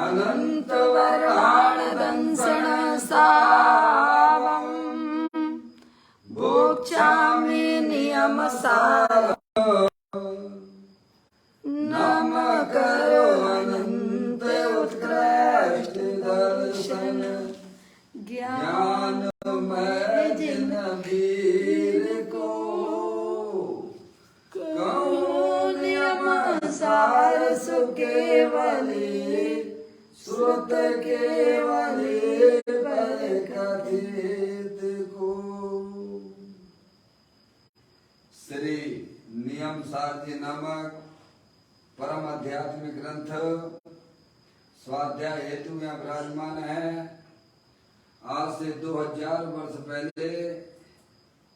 अनंत वराण दंसण सावम भोक्षामि नियम सार नम करो अनंत उत्कृष्ट दर्शन ज्ञान मैं जिन वीर को कहूँ नियम सार सुकेवली श्रुत केवली पर कथित को। श्री नियम सार जी नामक परम आध्यात्मिक ग्रंथ स्वाध्याय हेतु यहाँ विराजमान है। आज से 2000 वर्ष पहले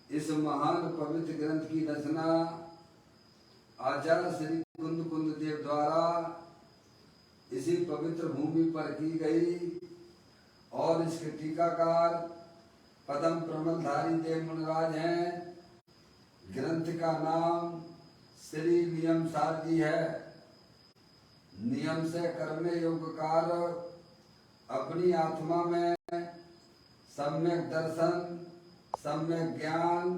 इस महान पवित्र ग्रंथ की रचना आचार्य श्री कुंद कुंद देव द्वारा इसी पवित्र भूमि पर की गई और इसके टीकाकार पदम प्रमलधारी देव मुनिराज हैं। ग्रंथ का नाम श्री नियम सार जी है। नियम से करने योग्य कार्य अपनी आत्मा में सम्यक दर्शन, सम्यक ज्ञान,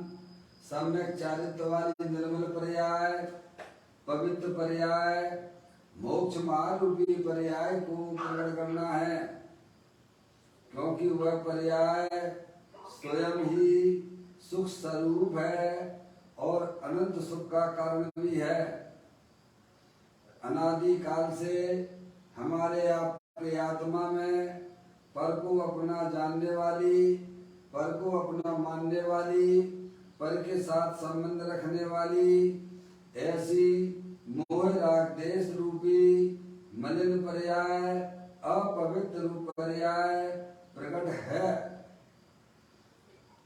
सम्यक चारित्र वाली निर्मल पर्याय, पवित्र पर्याय, मोक्ष मार्ग रूपी पर्याय को प्रकट करना है, क्योंकि वह पर्याय स्वयं ही सुख स्वरूप है और अनंत सुख का कारण भी है। अनादि काल से हमारे आपके आत्मा में पर को अपना जानने वाली, पर को अपना मानने वाली, पर के साथ संबंध रखने वाली ऐसी मोह राग देश रूपी मलिन पर्याय, अपवित्र रूप पर्याय प्रकट है,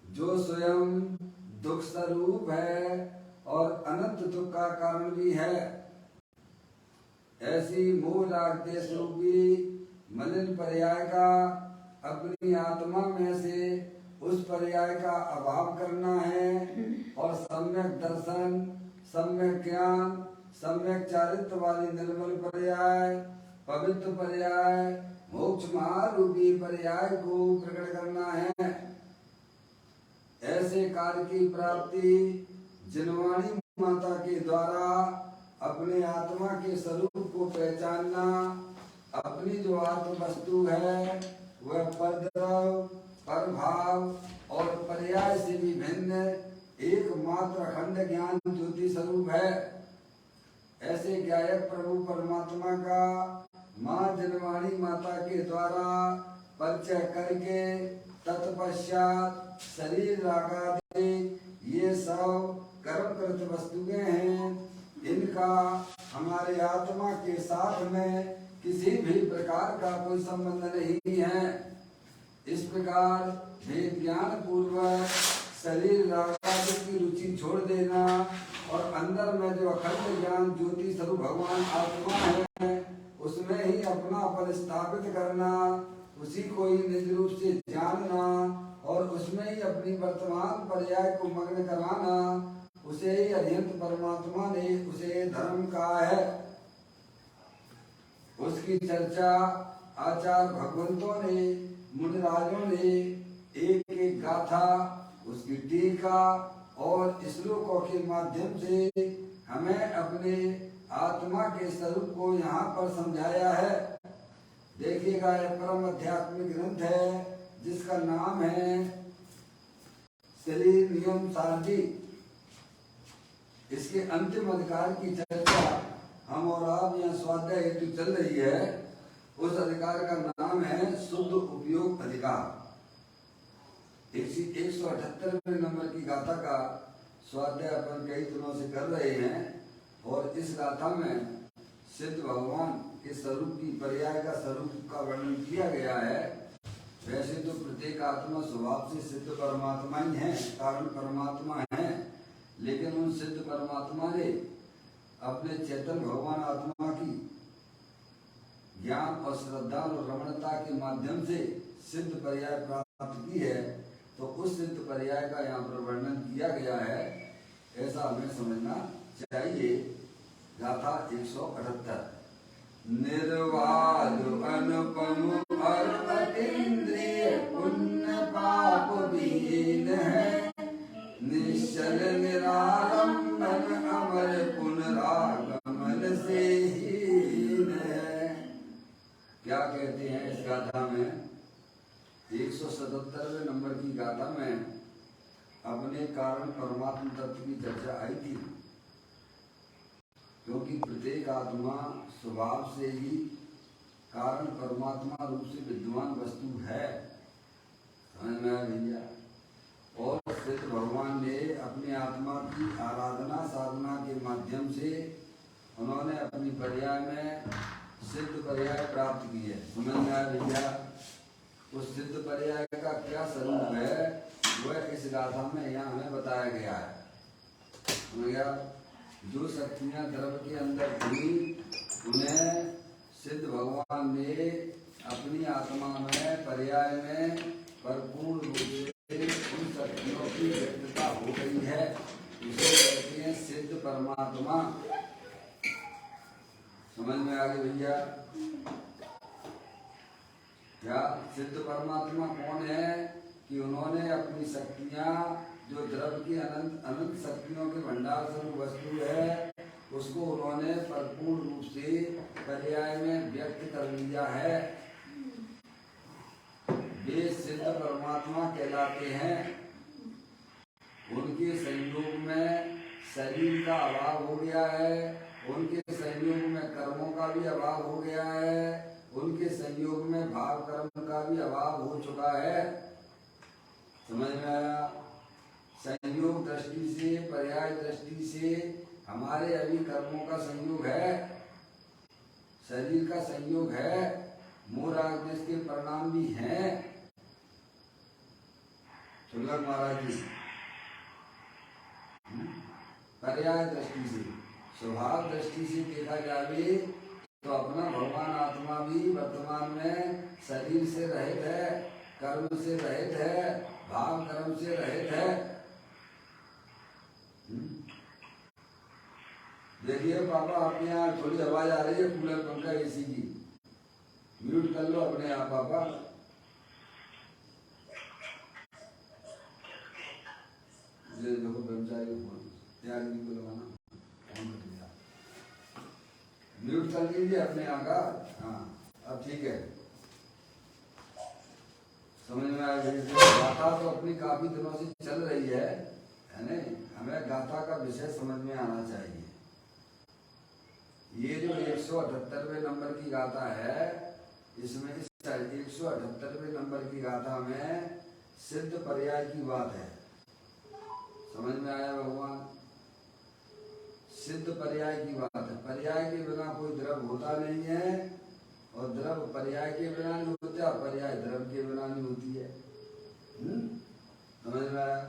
जो स्वयं दुख स्वरूप है और अनंत दुख का कारण भी है। ऐसी मोह राग देश रूपी मलिन पर्याय का अपनी आत्मा में से उस पर्याय का अभाव करना है और सम्यक दर्शन, सम्यक ज्ञान, सम्यक चारित्र वाली निर्मल पर्याय, पवित्र पर्याय, मोक्ष मार्ग रूपी पर्याय को प्रकट करना है। ऐसे कार्य की प्राप्ति जिनवाणी माता के द्वारा अपने आत्मा के स्वरूप को पहचानना, अपनी जो आत्म वस्तु है वह परद्रव, परभाव और पर्याय से भी भिन्न एकमात्र अखंड ज्ञान ज्योति स्वरूप है। ऐसे ज्ञायक प्रभु परमात्मा का माँ जनवाणी माता के द्वारा परिचय करके तत्पश्चात शरीर रागादि ये सब कर्मकृत वस्तुएं हैं, इनका हमारे आत्मा के साथ में किसी भी प्रकार का कोई संबंध नहीं है। इस प्रकार वेद ज्ञान पूर्वक शरीर रागादि की रुचि छोड़ देना और अंदर में जो अखंड ज्ञान ज्योति स्वरूप भगवान आत्मा है उसमें ही अपना पद स्थापित करना, उसी को ही निज रूप से जानना और उसमें ही अपनी वर्तमान पर्याय को मग्न कराना, उसे ही अरिहंत परमात्मा ने उसे धर्म कहा है। उसकी चर्चा आचार्य भगवंतों ने, मुनिराजों ने एक एक गाथा, उसकी टीका और श्लोकों के माध्यम से हमें अपने आत्मा के स्वरूप को यहाँ पर समझाया है। देखिएगा, यह परम आध्यात्मिक ग्रंथ है जिसका नाम है श्री नियम सार जी। इसके अंतिम अधिकार की चर्चा हम और आप यहाँ स्वाध्याय हेतु चल रही है। उस अधिकार का नाम है शुद्ध उपयोग अधिकार। 178वें नंबर की गाथा का स्वाध्याय अपन कई दिनों से कर रहे हैं और इस गाथा में सिद्ध भगवान के स्वरूप की पर्याय का स्वरूप का वर्णन किया गया है। वैसे तो प्रत्येक आत्मा स्वभाव से सिद्ध परमात्मा ही है, कारण परमात्मा है, लेकिन उन सिद्ध परमात्मा ने अपने चैतन्य भगवान आत्मा की ज्ञान और श्रद्धा और रमणता के माध्यम से सिद्ध पर्याय प्राप्त की है, तो उस सिद्ध पर्याय का यहाँ पर वर्णन किया गया है, ऐसा हमें समझना चाहिए। गाथा 178। निर्वाद अनुपम अर्पितेंद्रिय पुण्य पाप विहीन है, निश्चल निरालंबन अमर पुनरागमन से हीन है। क्या कहते हैं इस गाथा में? 177वें नंबर की गाथा में अपने कारण परमात्म तत्व की चर्चा आई थी, क्योंकि प्रत्येक आत्मा स्वभाव से ही कारण परमात्मा रूप से विद्यमान वस्तु है, समझ में आया भैया। और सिद्ध भगवान ने अपनी आत्मा की आराधना साधना के माध्यम से उन्होंने अपनी पर्याय में सिद्ध पर्याय प्राप्त की है, समझ में आया भैया। उस सिद्ध पर्याय का क्या स्वरूप है वह इस गाथा में यहाँ हमें बताया गया है, समझ गया। जो शक्तियाँ द्रव्य के अंदर थी उन्हें सिद्ध भगवान ने अपनी आत्मा में पर्याय में भरपूर रूप से उन शक्तियों की व्यक्तता हो गई है, उसे कहते हैं सिद्ध परमात्मा, समझ में आ गई भैया। क्या सिद्ध परमात्मा कौन है कि उन्होंने अपनी शक्तियाँ जो द्रव्य की अनंत अनंत शक्तियों के भंडार स्वरूप वस्तु है उसको उन्होंने परिपूर्ण रूप से पर्याय में व्यक्त कर लिया है। वे सिद्ध परमात्मा कहलाते हैं। उनके संयोग में शरीर का अभाव हो गया है, उनके संयोग में कर्मों का भी अभाव हो गया है, उनके संयोग में भाव कर्म का भी अभाव हो चुका है, समझ में आया। संयोग दृष्टि से पर्याय दृष्टि से हमारे अभी कर्मों का संयोग है, शरीर का संयोग है, मोर आदेश के परिणाम भी हैं। सुलभ महाराज जी, पर्याय दृष्टि से स्वभाव दृष्टि से देखा जाए तो अपना भगवान आत्मा भी वर्तमान में शरीर से रहित है, कर्म से रहित है, भाव कर्म से रहित है। देखिए पापा आपके यहाँ थोड़ी आवाज आ रही है कूलर पंखा एसी की, म्यूट कर लो अपने आप पापा। देखो ब्रह्मचारी को फोन त्याग को लगाना, म्यूट कर लीजिए अपने यहाँ का। हाँ अब ठीक है, समझ में आ गई। गाथा तो अपनी काफी दिनों से चल रही है नहीं, हमें गाथा का विषय समझ में आना चाहिए। ये जो 178वें नंबर की गाथा है, इसमें इस 178वें नंबर की गाथा में सिद्ध पर्याय की बात है, समझ में आया भगवान। सिद्ध पर्याय की बात है, पर्याय के बिना कोई द्रव्य होता नहीं है, और द्रव्य पर्याय के बिना नहीं होता, और पर्याय द्रव्य के बिना नहीं होती है, समझ में आया।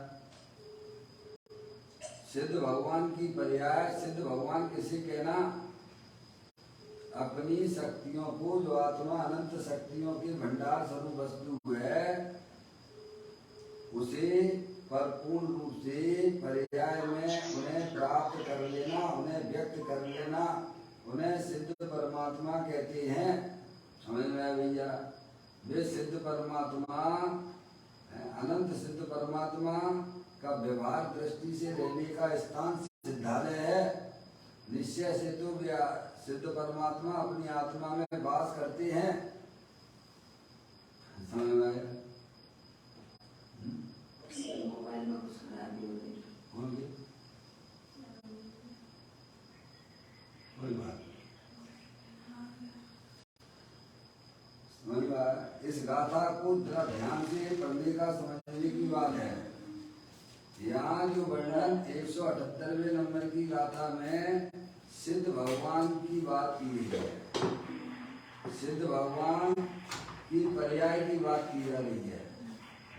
सिद्ध भगवान की पर्याय, सिद्ध भगवान किसे कहना? अपनी शक्तियों को, जो आत्मा अनंत शक्तियों के भंडार स्वरूप वस्तु है, उसे परिपूर्ण रूप से पर्याय में उन्हें प्राप्त कर लेना, उन्हें व्यक्त कर लेना, उन्हें सिद्ध परमात्मा कहते हैं, समझ में आया भैया। वे सिद्ध परमात्मा, अनंत सिद्ध परमात्मा का व्यवहार दृष्टि से रहने का स्थान सिद्धालय है। निश्चय से तो सिद्ध परमात्मा अपनी आत्मा में वास करते हैं, समझ में आया। मोबाइल में कुछ खराबी होंगे, कोई बात नहीं। इस गाथा को जरा ध्यान से पढ़ने का समझने की बात है। यहाँ जो वर्णन 178वें नंबर की गाथा में सिद्ध भगवान की बात की है, सिद्ध भगवान की पर्याय की बात की जा रही है।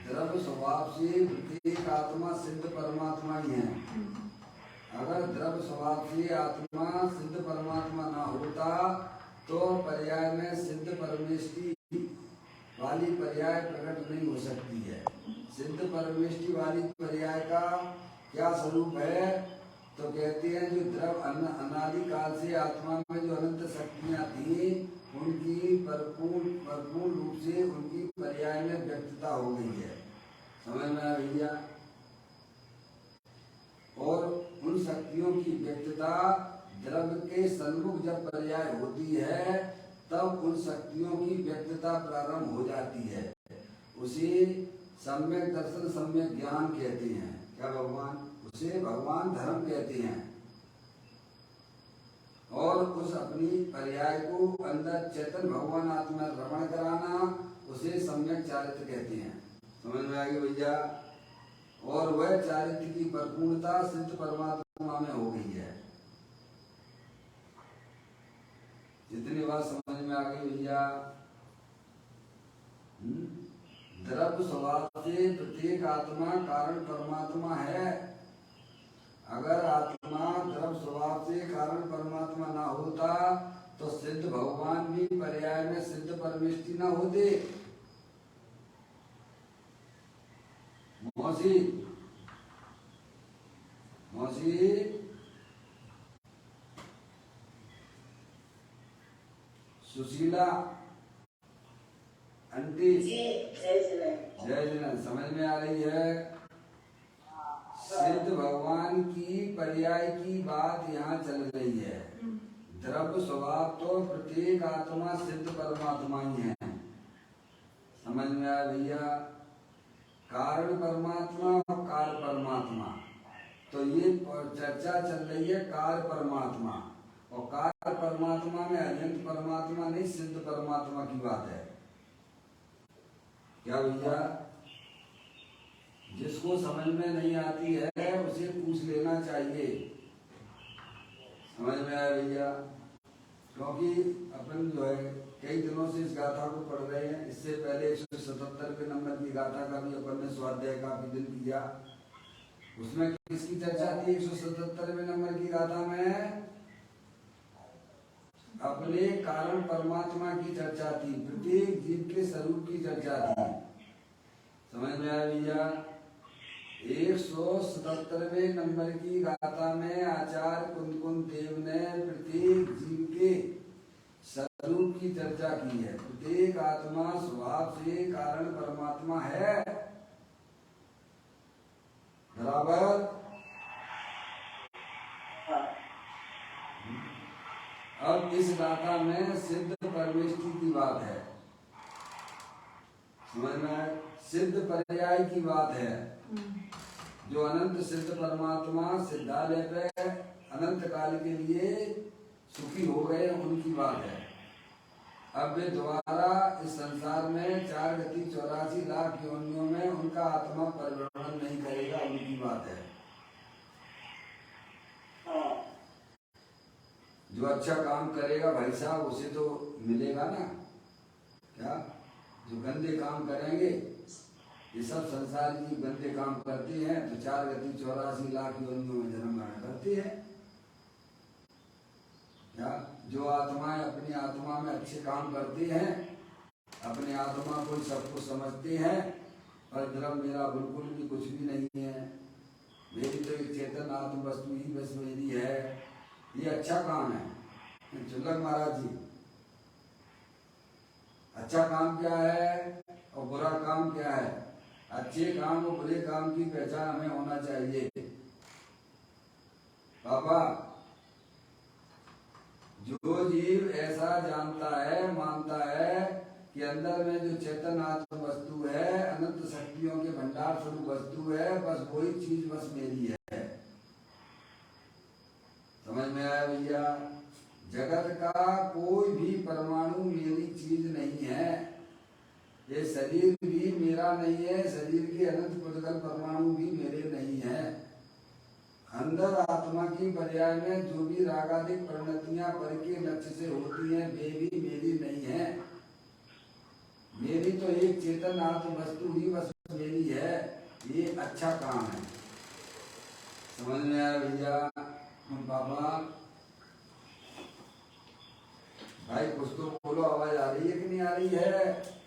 द्रव्य स्वभाव से प्रत्येक आत्मा सिद्ध परमात्मा ही है। अगर द्रव्य स्वभाव से आत्मा सिद्ध परमात्मा ना होता तो पर्याय में सिद्ध परमेष्टि वाली पर्याय प्रकट नहीं हो सकती है। सिद्ध परमेष्टि वाली पर्याय का क्या स्वरूप है? तो कहते हैं जो द्रव्य अनादि काल से आत्मा में जो अनंत शक्तियां थी उनकी परिपूर्ण रूप से उनकी पर्याय में व्यक्तता हो गई है। समझ में आ भैया? और उन शक्तियों की व्यक्तता द्रव्य के सन्मुख जब पर्याय होती है तब उन शक्तियों की व्यक्तता प्रारंभ हो जाती है। उसे सम्यक दर्शन सम्यक ज्ञान कहते हैं। क्या भगवान? उसे भगवान धर्म कहते हैं। और उस अपनी पर्याय को अंदर चेतन भगवान आत्मा रमण कराना उसे सम्यक चारित्र कहते हैं। समझ में आ गई भैया? और वह चारित्र की परिपूर्णता सिद्ध परमात्मा में हो गई है। जितनी बात समझ में आ गई भैया? द्रव्य स्वभाव से प्रत्येक आत्मा कारण परमात्मा है। अगर आत्मा द्रव्य स्वभाव से कारण परमात्मा ना होता तो सिद्ध भगवान भी पर्याय में सिद्ध परमेष्टि ना होते। मौसी सुशीला आंटी जय जिनेंद्र, समझ में आ रही है? सिद्ध भगवान की पर्याय की बात यहाँ चल रही है। द्रव्य स्वभाव तो प्रत्येक आत्मा सिद्ध परमात्मा ही है। समझ में आया भैया? कारण परमात्मा और कार्य परमात्मा, तो ये चर्चा चल रही है कार्य परमात्मा, और कार्य परमात्मा में अनंत परमात्मा नहीं, सिद्ध परमात्मा की बात है। क्या भैया? जिसको समझ में नहीं आती है उसे पूछ लेना चाहिए। समझ में आया भैया? क्योंकि अपन जो है कई दिनों से इस गाथा को पढ़ रहे हैं। इससे पहले 177वें नंबर की गाथा का भी अपन ने स्वाध्याय काफी दिन किया। उसमें किसकी चर्चा थी? 177वें नंबर की गाथा में अपने कारण परमात्मा की चर्चा थी, प्रत्येक जीव के स्वरूप की चर्चा थी। समझ में आया भैया? 177वें नंबर की गाथा में आचार्य कुंद देव ने प्रत्येक जीव के स्वरूप की चर्चा की है। प्रत्येक आत्मा स्वभाव से कारण परमात्मा है। बराबर? अब इस गाथा में सिद्ध परमेष्टि की बात है। समझ में? सिद्ध पर्याय की बात है। जो अनंत सिद्ध परमात्मा सिद्धालय पे अनंत काल के लिए सुखी हो गए उनकी बात है। अब वे दोबारा इस संसार में 4 गति 84 लाख योनियों में उनका आत्मा परिभ्रमण नहीं करेगा, उनकी बात है। जो अच्छा काम करेगा भाई साहब उसे तो मिलेगा ना। क्या? जो गंदे काम करेंगे, ये सब संसार की गंदे काम करते हैं तो 4 गति 84 लाख योनियों में जन्म ग्रहण करते हैं। क्या? जो आत्माएं अपनी आत्मा में अच्छे काम करती हैं, अपनी आत्मा को सब कुछ समझते हैं, पर द्रव्य मेरा बिल्कुल भी कुछ भी नहीं है, मेरी तो एक चेतन आत्म वस्तु ही बस मेरी है, ये अच्छा काम है। चुल्लक महाराज जी, अच्छा काम क्या है और बुरा काम क्या है? अच्छे काम और बुरे काम की पहचान हमें होना चाहिए। पापा, जो जीव ऐसा जानता है, मानता है कि अंदर में जो चेतन आत्म वस्तु है, अनंत शक्तियों के भंडार स्वरूप वस्तु है, बस वही चीज बस मेरी है। समझ में आया भैया? जगत का कोई भी परमाणु मेरी चीज नहीं है। ये शरीर भी मेरा नहीं है, शरीर के अनंत पुद्गल परमाणु भी मेरे नहीं है। अंदर आत्मा की पर्याय में जो भी रागादिक परिणतियां पर के लक्ष्य से होती हैं वे भी मेरी नहीं है। मेरी तो एक चेतन आत्म वस्तु ही बस मेरी है। ये अच्छा काम है। समझ में आया भैया? पापा भाई कुछ तो बोलो, आवाज आ रही है कि नहीं आ रही है?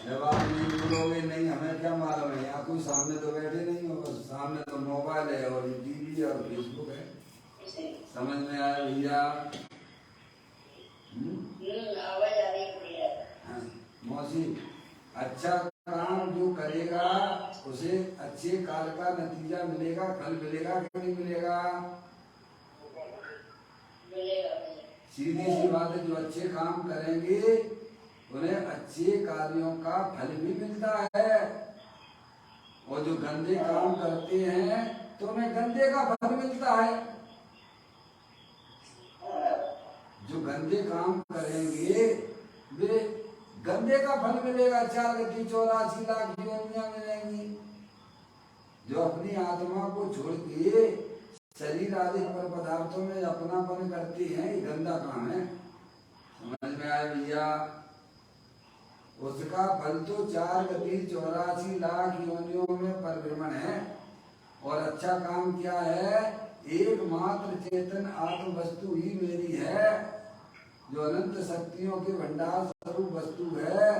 जब आप नहीं बोलोगे नहीं, हमें क्या मालूम है? यहाँ कोई सामने तो बैठे नहीं हो, बस सामने तो मोबाइल है और टीवी और फेसबुक है। समझ में आया भैया? आवाज आ रही है बढ़िया। हाँ, मौसी, अच्छा काम जो करेगा उसे अच्छे काल का नतीजा मिलेगा, फल मिलेगा कि नहीं मिलेगा? सीधी सी बात है, जो अच्छे काम करेंगे उन्हें अच्छे कार्यों का फल भी मिलता है, और जो गंदे काम करते हैं तो उन्हें गंदे का फल मिलता है। जो गंदे काम करेंगे वे गंदे का फल मिलेगा, 4 गति 84 लाख योनियां मिलेंगी। जो अपनी आत्मा को छोड़ के शरीर आदि पर पदार्थों में अपनापन करते हैं, ये गंदा काम है। समझ में आया भैया? उसका फल तो 4 गति 84 लाख योनियों में परिभ्रमण है। और अच्छा काम क्या है? एकमात्र चेतन आत्म वस्तु ही मेरी है, जो अनंत शक्तियों के भंडार स्वरूप वस्तु है।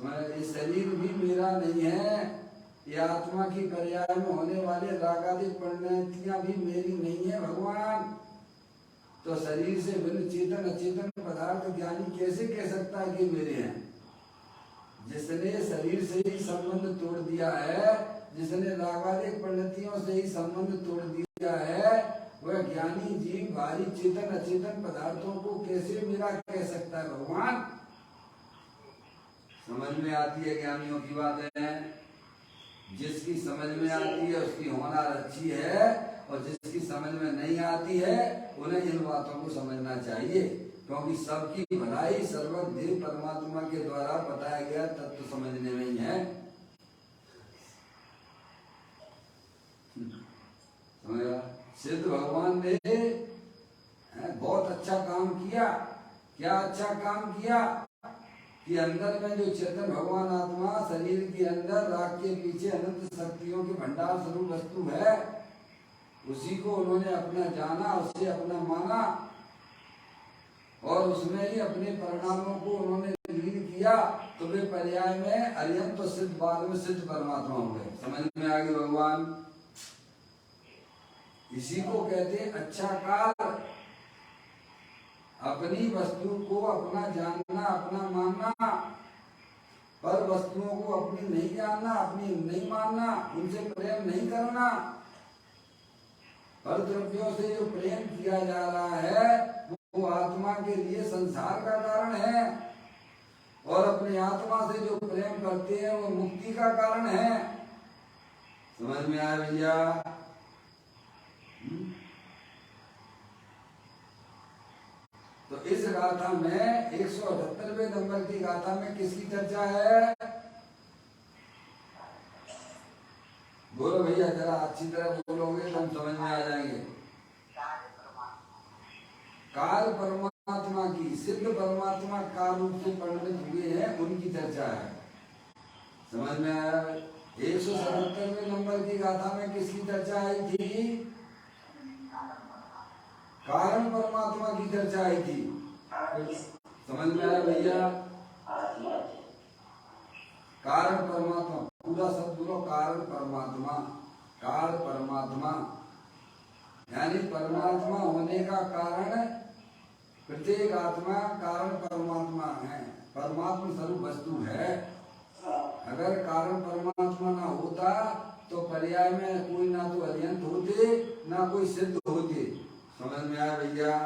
ये शरीर भी मेरा नहीं है, ये आत्मा की पर्याय में होने वाले रागादिक परिणतियां भी मेरी नहीं है भगवान। तो शरीर से भिन्न चेतन अचेतन पदार्थ ज्ञानी कैसे कह सकता है कि मेरे हैं? जिसने शरीर से ही संबंध तोड़ दिया है, जिसने रागादिक परिणतियों से ही संबंध तोड़ दिया है, वह ज्ञानी जीव भारी चेतन अचेतन पदार्थों को कैसे मेरा कह सकता है भगवान? समझ में आती है ज्ञानियों की बात है। जिसकी समझ में आती है उसकी होना अच्छी है, और जिसकी समझ में नहीं आती है उन्हें इन बातों को समझना चाहिए, क्योंकि सबकी भलाई सर्वदेव परमात्मा के द्वारा बताया गया तत्व समझने में ही है। समझा? सिद्ध भगवान ने बहुत अच्छा काम किया। क्या अच्छा काम किया? कि अंदर में जो चेतन भगवान आत्मा शरीर के अंदर राग के पीछे अनंत शक्तियों के भंडार स्वरूप वस्तु है, उसी को उन्होंने अपना जाना, उसे अपना माना, और उसमें ही अपने परिणामों को उन्होंने लीन किया। तो वे पर्याय में अरियंत तो सिद्ध, बाद में सिद्ध परमात्मा हो गए। समझ में आ गई भगवान? इसी को कहते हैं अच्छा काल। अपनी वस्तु को अपना जानना, अपना मानना, पर वस्तुओं को अपनी नहीं जानना, अपनी नहीं मानना, उनसे प्रेम नहीं करना। पर द्रव्यों से जो प्रेम किया जा रहा है वो आत्मा के लिए संसार का कारण है, और अपनी आत्मा से जो प्रेम करते हैं वो मुक्ति का कारण है। समझ में आया भैया? तो इस गाथा में 178वें नंबर की गाथा में किसकी चर्चा है? बोलो भैया, जरा अच्छी तरह बोलोगे तो हम समझ में आ जाएंगे। काल परमात्मा की, सिद्ध परमात्मा काल रूप से परिणित हुए हैं, उनकी चर्चा है। समझ में आया? 177वें नंबर की गाथा में किसकी चर्चा आई थी? कारण परमात्मा की चर्चा आई थी। समझ में आया भैया? कारण परमात्मा, पूरा शब्द बोलो, कारण परमात्मा। कारण परमात्मा यानी परमात्मा होने का कारण प्रत्येक आत्मा कारण परमात्मा है, परमात्मा स्वरूप वस्तु है। अगर कारण परमात्मा ना होता तो पर्याय में कोई ना तो अरियंत होते ना कोई सिद्ध होते। समझ में आया भैया?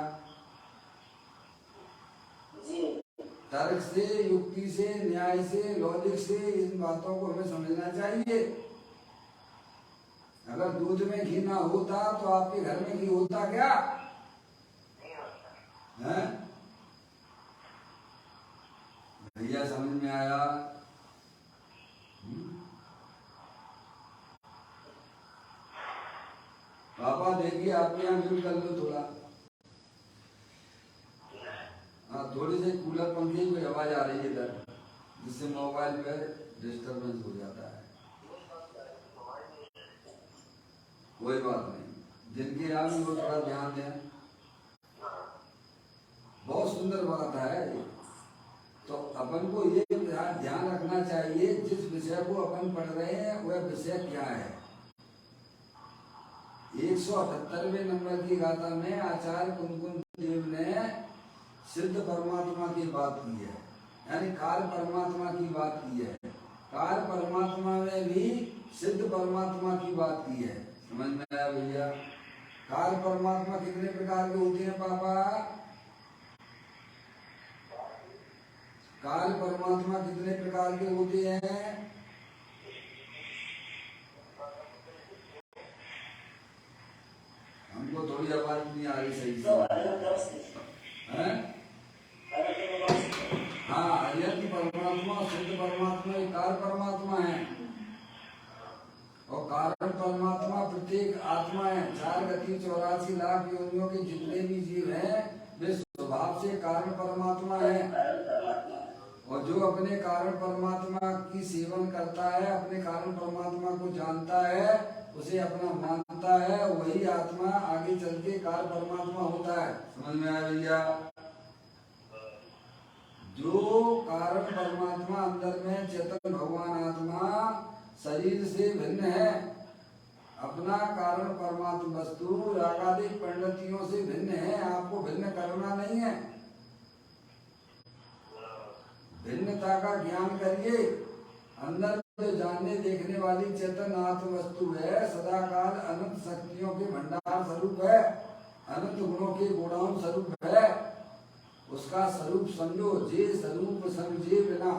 तर्क से, युक्ति से, न्याय से, लॉजिक से इन बातों को हमें समझना चाहिए। अगर दूध में घी ना होता तो आपके घर में घी होता क्या? है भैया? समझ में आया? पापा देखिए आपके यहाँ म्यूट कर लो थोड़ा। हाँ, थोड़ी सी कूलर पंखे की आवाज आ रही है इधर, जिससे मोबाइल पे डिस्टरबेंस हो जाता है। कोई बात नहीं, जिनके यहाँ भी वो थोड़ा ध्यान दें। बहुत सुंदर बात है ये। तो अपन को ये ध्यान रखना चाहिए, जिस विषय को अपन पढ़ रहे हैं वह विषय क्या है। 178वें नंबर की गाथा में आचार्य कुमकुम देव ने सिद्ध परमात्मा की बात की है, यानी कार्य परमात्मा की बात की है। कार्य परमात्मा में भी सिद्ध परमात्मा की बात की है। समझ में आया भैया? कार्य परमात्मा कितने प्रकार के होते हैं पापा? कार्य परमात्मा कितने प्रकार के होते हैं? हमको थोड़ी आवाज नहीं आ रही सही से। हाँ, यज्ञ परमात्मा सिद्ध परमात्मा कार्य परमात्मा है, और कारण परमात्मा प्रत्येक आत्मा है। 4 गति 84 लाख योनियों के जितने भी जीव हैं वे स्वभाव से कारण परमात्मा है। और जो अपने कारण परमात्मा की सेवन करता है, अपने कारण परमात्मा को जानता है, उसे अपना मानता है, वही आत्मा आगे चल के कार्य परमात्मा होता है। समझ में आया भैया? जो कारण परमात्मा अंदर में चेतन भगवान आत्मा शरीर से भिन्न है, अपना कारण परमात्मा वस्तु रागादिक परिणतियों से भिन्न है, आपको भिन्न करना नहीं है। भिन्नता का ज्ञान करिए। अंदर जो जानने देखने वाली चेतन आत्म वस्तु है, सदाकाल अनंत शक्तियों के भंडार स्वरूप है, अनंत गुणों के गुणाओं स्वरूप है। उसका स्वरूप समझो, जे स्वरूप समझे बिना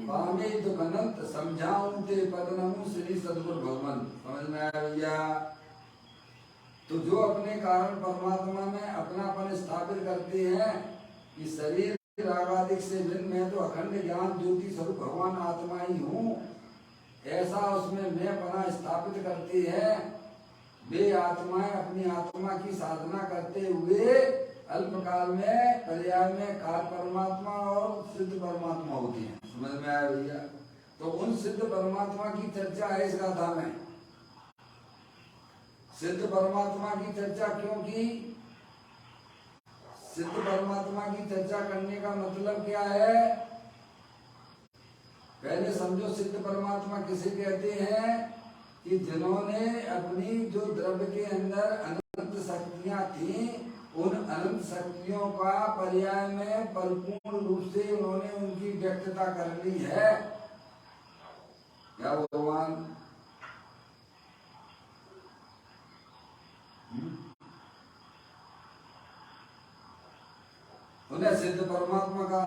पामे दुख अनंत, समझाऊं ते पद नमु श्री सद्गुरु भगवान। समझ में आया भैया? तो जो अपने कारण परमात्मा में अपनापन स्थापित करते हैं कि शरीर रागादिक से भिन्न, मैं तो अखंड ज्ञान ज्योति स्वरूप भगवान आत्मा ही हूँ, ऐसा उसमें मैं पना स्थापित करते हैं, वे आत्माएं अपनी आत्मा की साधना करते हुए अल्पकाल में पर्याय में कार्य परमात्मा और सिद्ध परमात्मा होती हैं। समझ में आया भैया? तो उन सिद्ध परमात्मा की चर्चा है इस गाथा में। सिद्ध परमात्मा की चर्चा क्यों की? सिद्ध परमात्मा की चर्चा करने का मतलब क्या है? पहले समझो, सिद्ध परमात्मा किसे कहते हैं? कि जिन्होंने अपनी जो द्रव्य के अंदर अनंत शक्तियां थी, उन अनंत शक्तियों का पर्याय में परिपूर्ण रूप से उन्होंने उनकी व्यक्तता कर ली है। क्या भगवान? उन्हें सिद्ध परमात्मा का,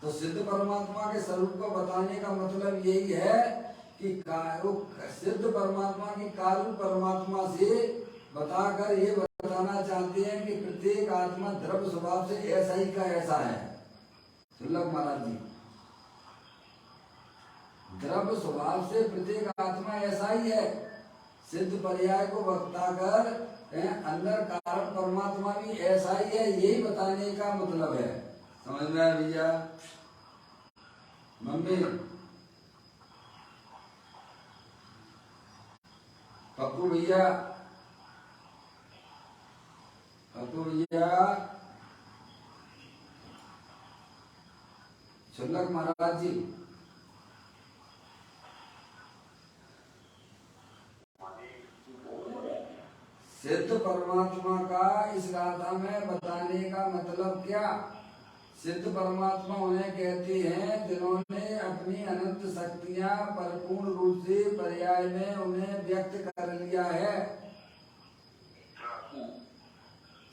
तो सिद्ध परमात्मा के स्वरूप को बताने का मतलब यही है कि सिद्ध परमात्मा की कार्य परमात्मा से बताकर ये बताना चाहते हैं कि प्रत्येक आत्मा द्रव्य स्वभाव से ऐसा ही का ऐसा है। सुल्लभ महाराज जी, द्रव्य स्वभाव से प्रत्येक आत्मा ऐसा ही है। सिद्ध पर्याय को बताकर अंदर कारण परमात्मा भी ऐसा ही है, यही बताने का मतलब है। समझ में आया भैया? मम्मी, पप्पू भैया, पप्पू भैया, सुल्लभ महाराज जी, सिद्ध परमात्मा का इस गाथा में बताने का मतलब क्या? सिद्ध परमात्मा उन्हें कहते हैं जिन्होंने अपनी अनंत शक्तियां परिपूर्ण रूप से पर्याय में उन्हें व्यक्त कर लिया है।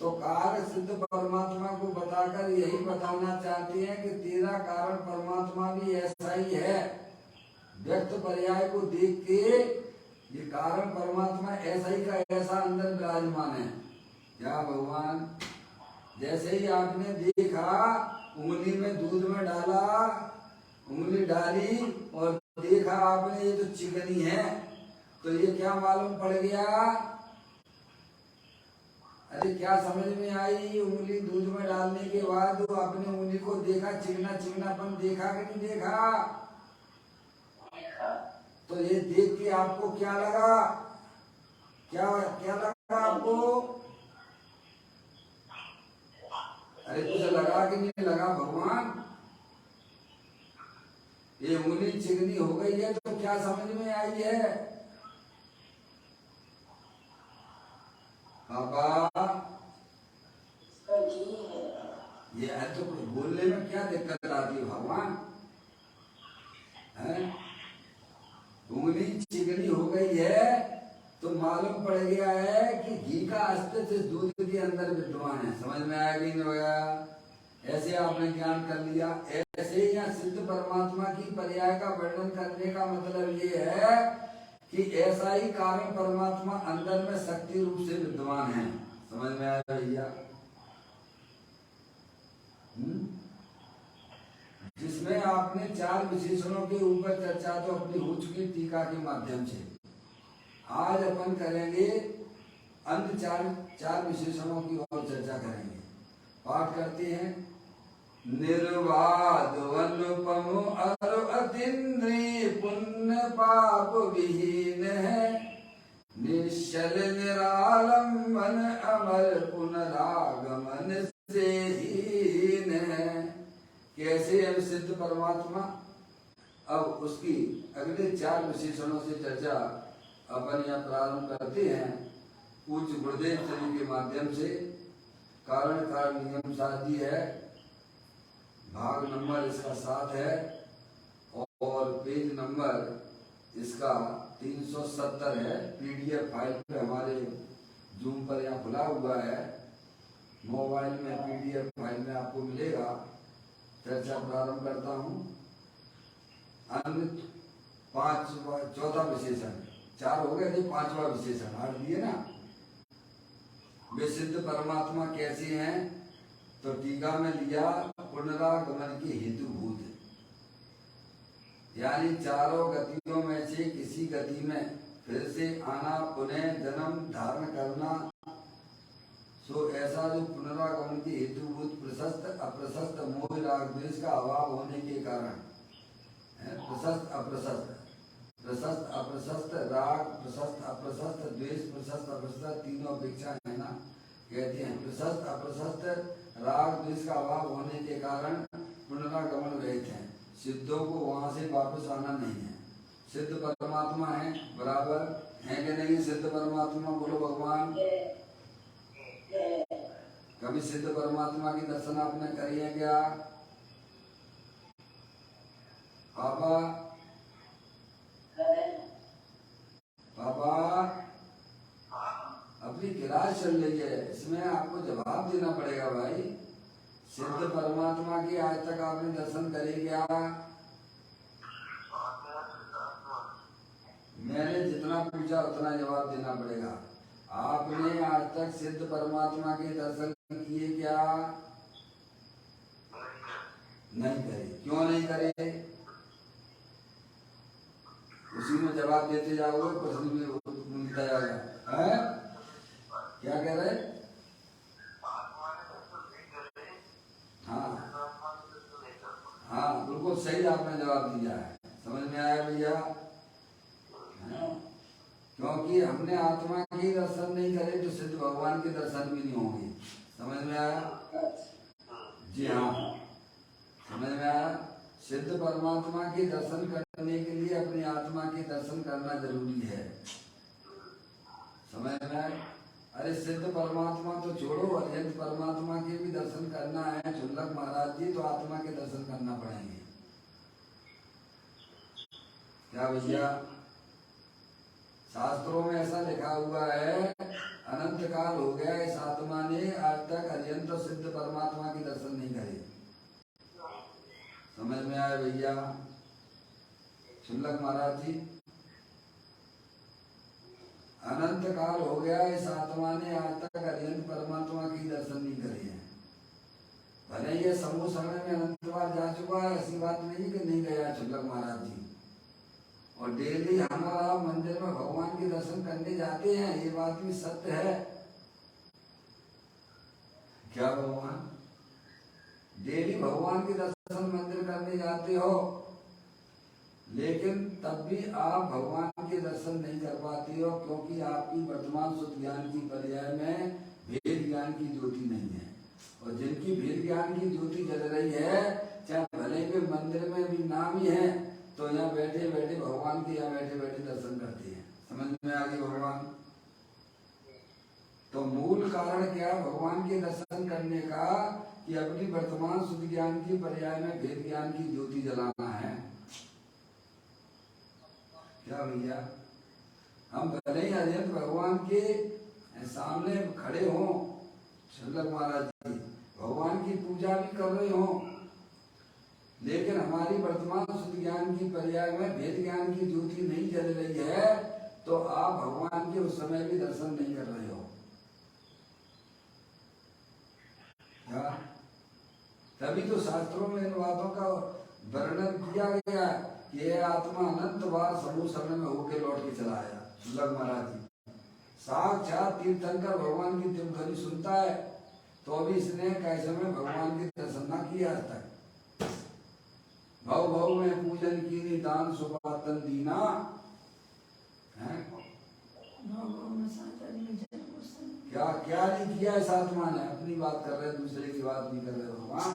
तो कार्य सिद्ध परमात्मा को बताकर यही बताना चाहते हैं कि तेरा कारण परमात्मा भी ऐसा ही है। व्यक्त पर्याय को देख के ये कारण परमात्मा ऐसा ही का ऐसा अंदर विराजमान है। क्या भगवान? जैसे ही आपने देखा, उंगली में दूध में डाला, उंगली डाली और देखा आपने ये तो चिकनी है, तो ये क्या मालूम पड़ गया? अरे क्या समझ में आई? उंगली दूध में डालने के बाद आपने उंगली को देखा, चिकना चिकनापन देखा कि नहीं देखा? तो ये देख के आपको क्या लगा? क्या क्या लगा आपको? अरे तुझे लगा कि नहीं लगा भगवान? ये उंगली चिकनी हो गई है तो क्या समझ में आई है? पापा ये है तो बोलने में क्या दिक्कत आती है भगवान? है उंगली चिकनी हो गई है तो मालूम पड़ गया है कि घी का अस्तित्व दूध के अंदर विद्यमान है। समझ में आया कि नहीं होगा? ऐसे आपने ज्ञान कर लिया। ऐसे ही यहाँ सिद्ध परमात्मा की पर्याय का वर्णन करने का मतलब ये है कि ऐसा ही कारण परमात्मा अंदर में शक्ति रूप से विद्यमान है। समझ में आया भैया? जिसमें आपने चार विशेषणों के ऊपर चर्चा तो अपनी हो चुकी टीका के माध्यम से। आज अपन करेंगे अन्य चार विशेषणों की और चर्चा करेंगे। पाठ करते हैं। निर्वाद अनुपम अरु अतीन्द्रिय पुण्य पाप विहीन है, निश्चल निरालंबन अमर पुनरागमन से हीन है। कैसे है सिद्ध परमात्मा? अब उसकी अगले चार विशेषणों से चर्चा अपन यहाँ प्रारंभ करते हैं पूज्य गुरुदेव श्री के माध्यम से। कारण कारण नियम शादी है, भाग नंबर इसका 7 है और पेज नंबर इसका 370 है। पीडीएफ फाइल पे हमारे जूम पर यहाँ खुला हुआ है, मोबाइल में पीडीएफ फाइल में आपको मिलेगा। चर्चा प्रारंभ करता हूँ। अन्य चौथा विशेषण, 4 हो गए थे, 5वां विशेषण आठ दिए ना। वे सिद्ध परमात्मा कैसे हैं? तो टीका में लिया पुनरागमन की हेतुभूत, यानी चारों गतियों में से किसी गति में फिर से आना, पुनः जन्म धारण करना। सो ऐसा जो पुनरागमन की हेतुभूत प्रशस्त अप्रशस्त मोह राग द्वेष का अभाव होने के कारण, प्रशस्त अप्रशस्त, प्रशस्त अप्रशस्त राग, प्रशस्त अप्रशस्त द्वेष, प्रशस्त अप्रशस्त तीनों अपेक्षा है ना। कहते हैं प्रशस्त अप्रशस्त राग द्वेष का अभाव होने के कारण पुनरागमन रहित हैं। सिद्धों को वहां से वापस आना नहीं है। सिद्ध परमात्मा है, बराबर है कि नहीं? सिद्ध परमात्मा बोलो भगवान। कभी सिद्ध परमात्मा की दर्शन आपने करी है क्या पापा? पापा अपनी क्लास चल रही है, इसमें आपको जवाब देना पड़ेगा भाई। सिद्ध परमात्मा की आज तक आपने दर्शन करे क्या? मैंने जितना पूछा उतना जवाब देना पड़ेगा। आपने आज तक सिद्ध परमात्मा के दर्शन किए क्या? नहीं करे। क्यों नहीं करे? उसी में जवाब देते जाओगे, प्रश्न में मिलता जाएगा। है क्या कह रहे? हाँ हाँ, बिल्कुल सही आपने जवाब दिया है। समझ में आया भैया? क्योंकि हमने आत्मा के दर्शन नहीं करे तो सिद्ध भगवान के दर्शन भी नहीं होंगे। समझ में आया? जी हाँ, समझ में आया। सिद्ध परमात्मा के दर्शन करने के लिए अपनी आत्मा के दर्शन करना जरूरी है। समझ में आया? अरे सिद्ध परमात्मा तो छोड़ो, अत्यंत परमात्मा के भी दर्शन करना है चुल्लक महाराज जी, तो आत्मा के दर्शन करना पड़ेंगे। क्या भैया? शास्त्रों में ऐसा लिखा हुआ है, अनंत काल हो गया इस आत्मा ने आज तक अत्यंत सिद्ध परमात्मा के दर्शन नहीं करे। समझ में आया भैया? चुल्लक महाराज जी, अनंत काल हो गया इस आत्मा ने आज तक अत्यंत परमात्मा की दर्शन नहीं करे हैं। भले ये समूह समय में अनंत बार जा चुका है, ऐसी बात नहीं कि नहीं गया चुल्लक महाराज जी। और डेली हमारा मंदिर में भगवान के दर्शन करने जाते हैं, ये बात भी सत्य है। क्या भगवान? डेली भगवान के दर्शन मंदिर करने जाते हो, लेकिन तब भी आप भगवान के दर्शन नहीं कर पाते हो, क्योंकि आपकी वर्तमान शुद्ध ज्ञान की पर्याय में भेद ज्ञान की ज्योति नहीं है। और जिनकी भेद ज्ञान की ज्योति जल रही है, चाहे भले के मंदिर में भी नाम ही है, तो यहाँ बैठे बैठे भगवान के यहाँ बैठे बैठे दर्शन करते हैं। समझ में आ गई भगवान? तो मूल कारण क्या है भगवान के दर्शन करने का? कि अपनी वर्तमान शुद्ध ज्ञान की पर्याय में भेद ज्ञान की ज्योति जलाना है। क्या भैया, हम भले ही अजंत भगवान के सामने खड़े हों, शल्लक महाराज जी भगवान की पूजा भी कर रहे हो, लेकिन हमारी वर्तमान शुद्ध ज्ञान की पर्याय में भेद ज्ञान की ज्योति नहीं जल रही है, तो आप भगवान के उस समय भी दर्शन नहीं कर रहे हो। क्या? तभी तो शास्त्रों में इन बातों का वर्णन किया गया कि यह आत्मा अनंत बार समूह शरण में होकर लौट के चला आया। शल्लक महाराज जी साक्षात तीर्थंकर भगवान की दिव्य ध्वनि सुनता है, तो अभी इसने कैसे में भगवान के दर्शन न किया आज तक। भव भव में पूजन की दान सुपातन दीना है। क्या क्या नहीं किया इस आत्मा ने? अपनी बात कर रहे हैं, दूसरे की बात नहीं कर रहे भगवान।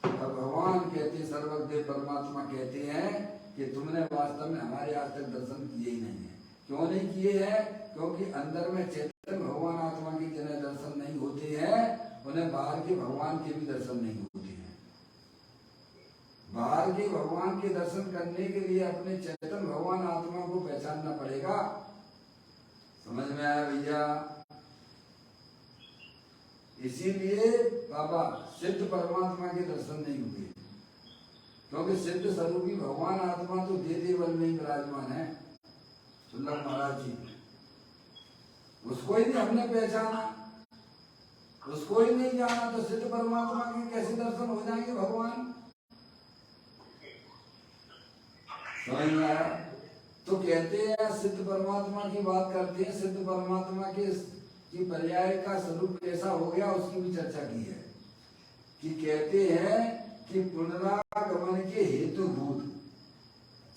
और भगवान कहते सर्वज्ञ परमात्मा कहते हैं कि तुमने वास्तव में हमारे आज तक दर्शन किए ही नहीं है। क्यों नहीं किए हैं? क्योंकि अंदर में चैतन्य भगवान आत्मा की जिन्हें दर्शन नहीं होते हैं, उन्हें बाहर के भगवान के भी दर्शन नहीं होते हैं। बाहर के भगवान के दर्शन करने के लिए अपने चैतन्य भगवान आत्मा को पहचानना पड़ेगा। समझ में आया भैया? इसीलिए बाबा सिद्ध परमात्मा के दर्शन नहीं हुए, क्योंकि सिद्ध स्वरूपी भगवान आत्मा तो दे देवल में ही विराजमान है। शल्लक महाराज जी उसको ही नहीं हमने पहचाना, उसको ही नहीं जाना, तो सिद्ध परमात्मा के कैसे दर्शन हो जाएंगे भगवान? समझ में आया? तो कहते हैं सिद्ध परमात्मा की बात करते हैं, सिद्ध परमात्मा के कि पर्याय का स्वरूप कैसा हो गया उसकी भी चर्चा की है। कि कहते हैं कि पुनरागमन के हेतुभूत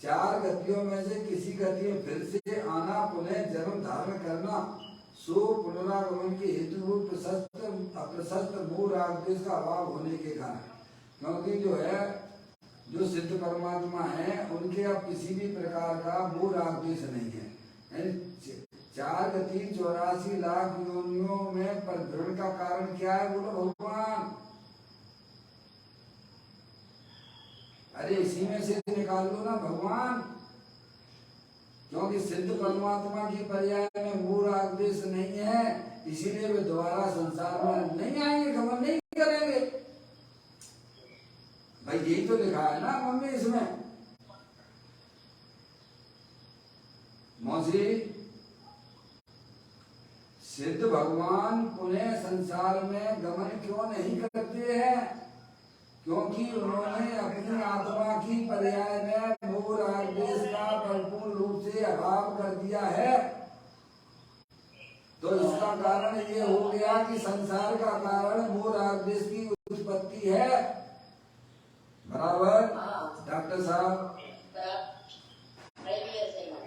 चार गतियों में से किसी गति में फिर से आना, पुनः जन्म धारण करना, सो पुनरागमन के हेतुभूत प्रशस्त मोह राग द्वेष का अभाव होने के कारण। क्योंकि जो है जो सिद्ध परमात्मा है उनके अब किसी भी प्रकार का मोह राग द्वेष नहीं है। 4 गति 84 लाख योनियों में परिभ्रमण का कारण क्या है? बोलो भगवान। अरे इसी में से निकाल लो ना भगवान, क्योंकि सिद्ध परमात्मा की पर्याय में मोह राग द्वेष नहीं है, इसीलिए वे दोबारा संसार में नहीं आएंगे, गमन नहीं करेंगे। भाई यही तो लिखा है ना मम्मी इसमें। मौसी सिद्ध भगवान पुनः संसार में गमन क्यों नहीं करते हैं? क्योंकि उन्होंने अपनी आत्मा की पर्याय में मोह राग द्वेष का परिपूर्ण रूप से अभाव कर दिया है। तो इसका कारण ये हो गया कि संसार का कारण मोह राग द्वेष की उत्पत्ति है। बराबर डॉक्टर साहब?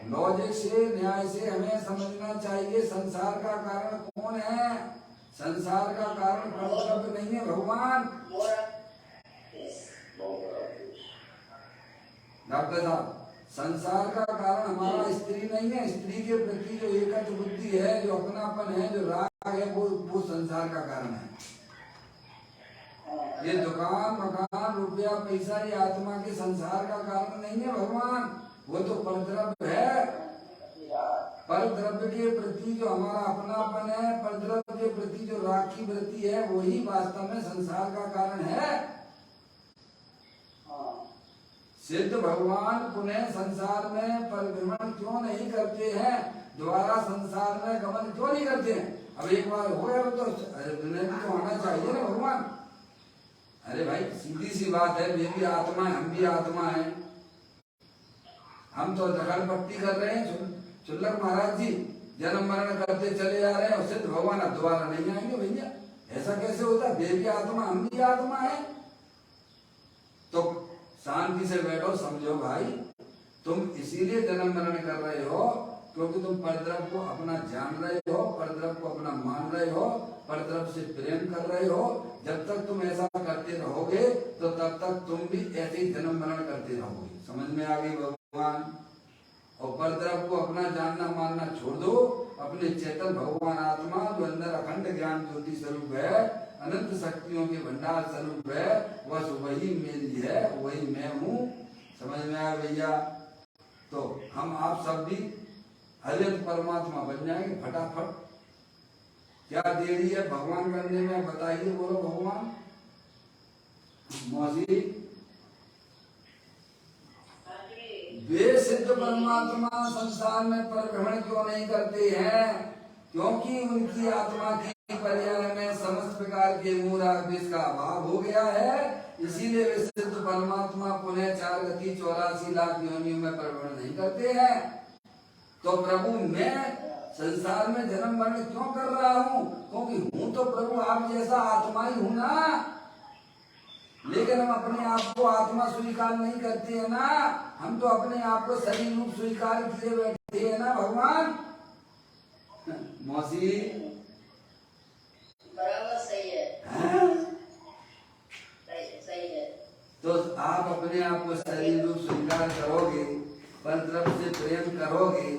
लॉजिक से न्याय से हमें समझना चाहिए संसार का कारण कौन है। संसार का कारण परद्रव्य नहीं है भगवान। डॉक्टर साहब संसार का कारण हमारा स्त्री नहीं है। स्त्री के प्रति जो एकत्र बुद्धि है, जो अपनापन है, जो राग है, वो संसार का कारण है। ये दुकान मकान रुपया पैसा ये आत्मा के संसार का कारण नहीं है भगवान, वो तो परद्रव्य है। परद्रव्य के प्रति जो हमारा अपनापन है, परद्रव्य के प्रति जो राग की वृत्ति है, वही वास्तव में संसार का कारण है। सिद्ध भगवान पुनः संसार में परिभ्रमण क्यों नहीं करते हैं? दोबारा संसार में गमन क्यों नहीं करते हैं? अब एक बार हो गया तो आना चाहिए ना भगवान। अरे भाई सीधी सी बात है, वे भी आत्मा है, हम भी आत्मा है। हम तो दखल पट्टी कर रहे हैं। शल्लक महाराज जी जन्म मरण करते चले जा रहे हैं और सिद्ध भगवान अब दोबारा नहीं आएंगे। भैया ऐसा कैसे होता है? वे भी आत्मा, हम भी आत्मा है। तो शांति से बैठो, समझो भाई, तुम इसीलिए जन्म मरण कर रहे हो क्योंकि तुम परद्रव्य को अपना जान रहे हो, परद्रव्य को अपना मान रहे हो, परद्रव्य से प्रेम कर रहे हो। जब तक तुम ऐसा करते रहोगे तो तब तक तुम भी ऐसे ही जन्म मरण करते रहोगे। समझ में आ गई भगवान? और परद्रव्य को अपना जानना मानना छोड़ दो अपने चेतन भगवान आत्मा जो अंदर अखंड ज्ञान ज्योति स्वरूप है, अनंत शक्तियों के भंडार स्वरूप है, बस वही मेरी है, वही मैं हूँ। समझ में आया भैया? तो हम आप सब भी हरियत परमात्मा बन जाएंगे फटाफट। क्या देरी है भगवान बनने में, बताइए, बोलो भगवान। मौसी, वे सिद्ध परमात्मा संसार में परिभ्रमण क्यों नहीं करते हैं? क्योंकि उनकी आत्मा की पर्याय में समस्त प्रकार के मूल आदेश का अभाव हो गया है। इसीलिए वे सिद्ध परमात्मा पुनः 4 गति 84 लाख योनियों में परिभ्रमण नहीं करते हैं। तो प्रभु मैं संसार में जन्म मरण क्यों कर रहा हूँ? क्योंकि हूँ तो प्रभु आप जैसा आत्मा ही हूँ ना, लेकिन हम अपने आप को आत्मा स्वीकार नहीं करते हैं ना। हम तो अपने आप को शरीर रूप स्वीकार किए बैठे हैं ना भगवान। मौसी बराबर सही है, सही है। तो आप अपने आप को शरीर रूप स्वीकार करोगे, पर तरफ से प्रेम करोगे,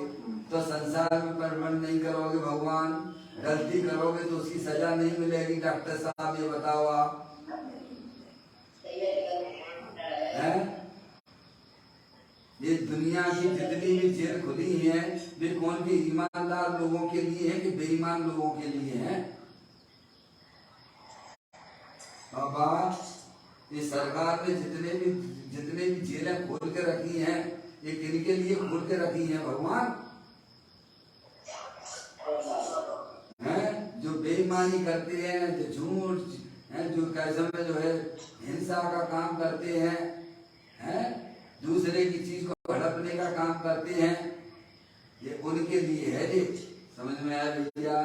तो संसार में परिभ्रमण नहीं करोगे भगवान। गलती करोगे तो उसकी सजा नहीं मिलेगी। डॉक्टर साहब ये बताओ आप, है? ये दुनिया की जितनी भी जेल खुली हैं, वे कौन के ईमानदार लोगों के लिए हैं कि बेईमान लोगों के लिए हैं? बाबा, इस सरकार ने जितने भी जेलें खोल के रखी हैं, ये किनके लिए खोल के रखी हैं भगवान? हैं? जो बेईमानी करते हैं, जो झूठ हैं, जो कैसे में जो है हिंसा का काम करते हैं, दूसरे की चीज को हड़पने का काम करते हैं, ये उनके लिए है जी। समझ में आया भैया?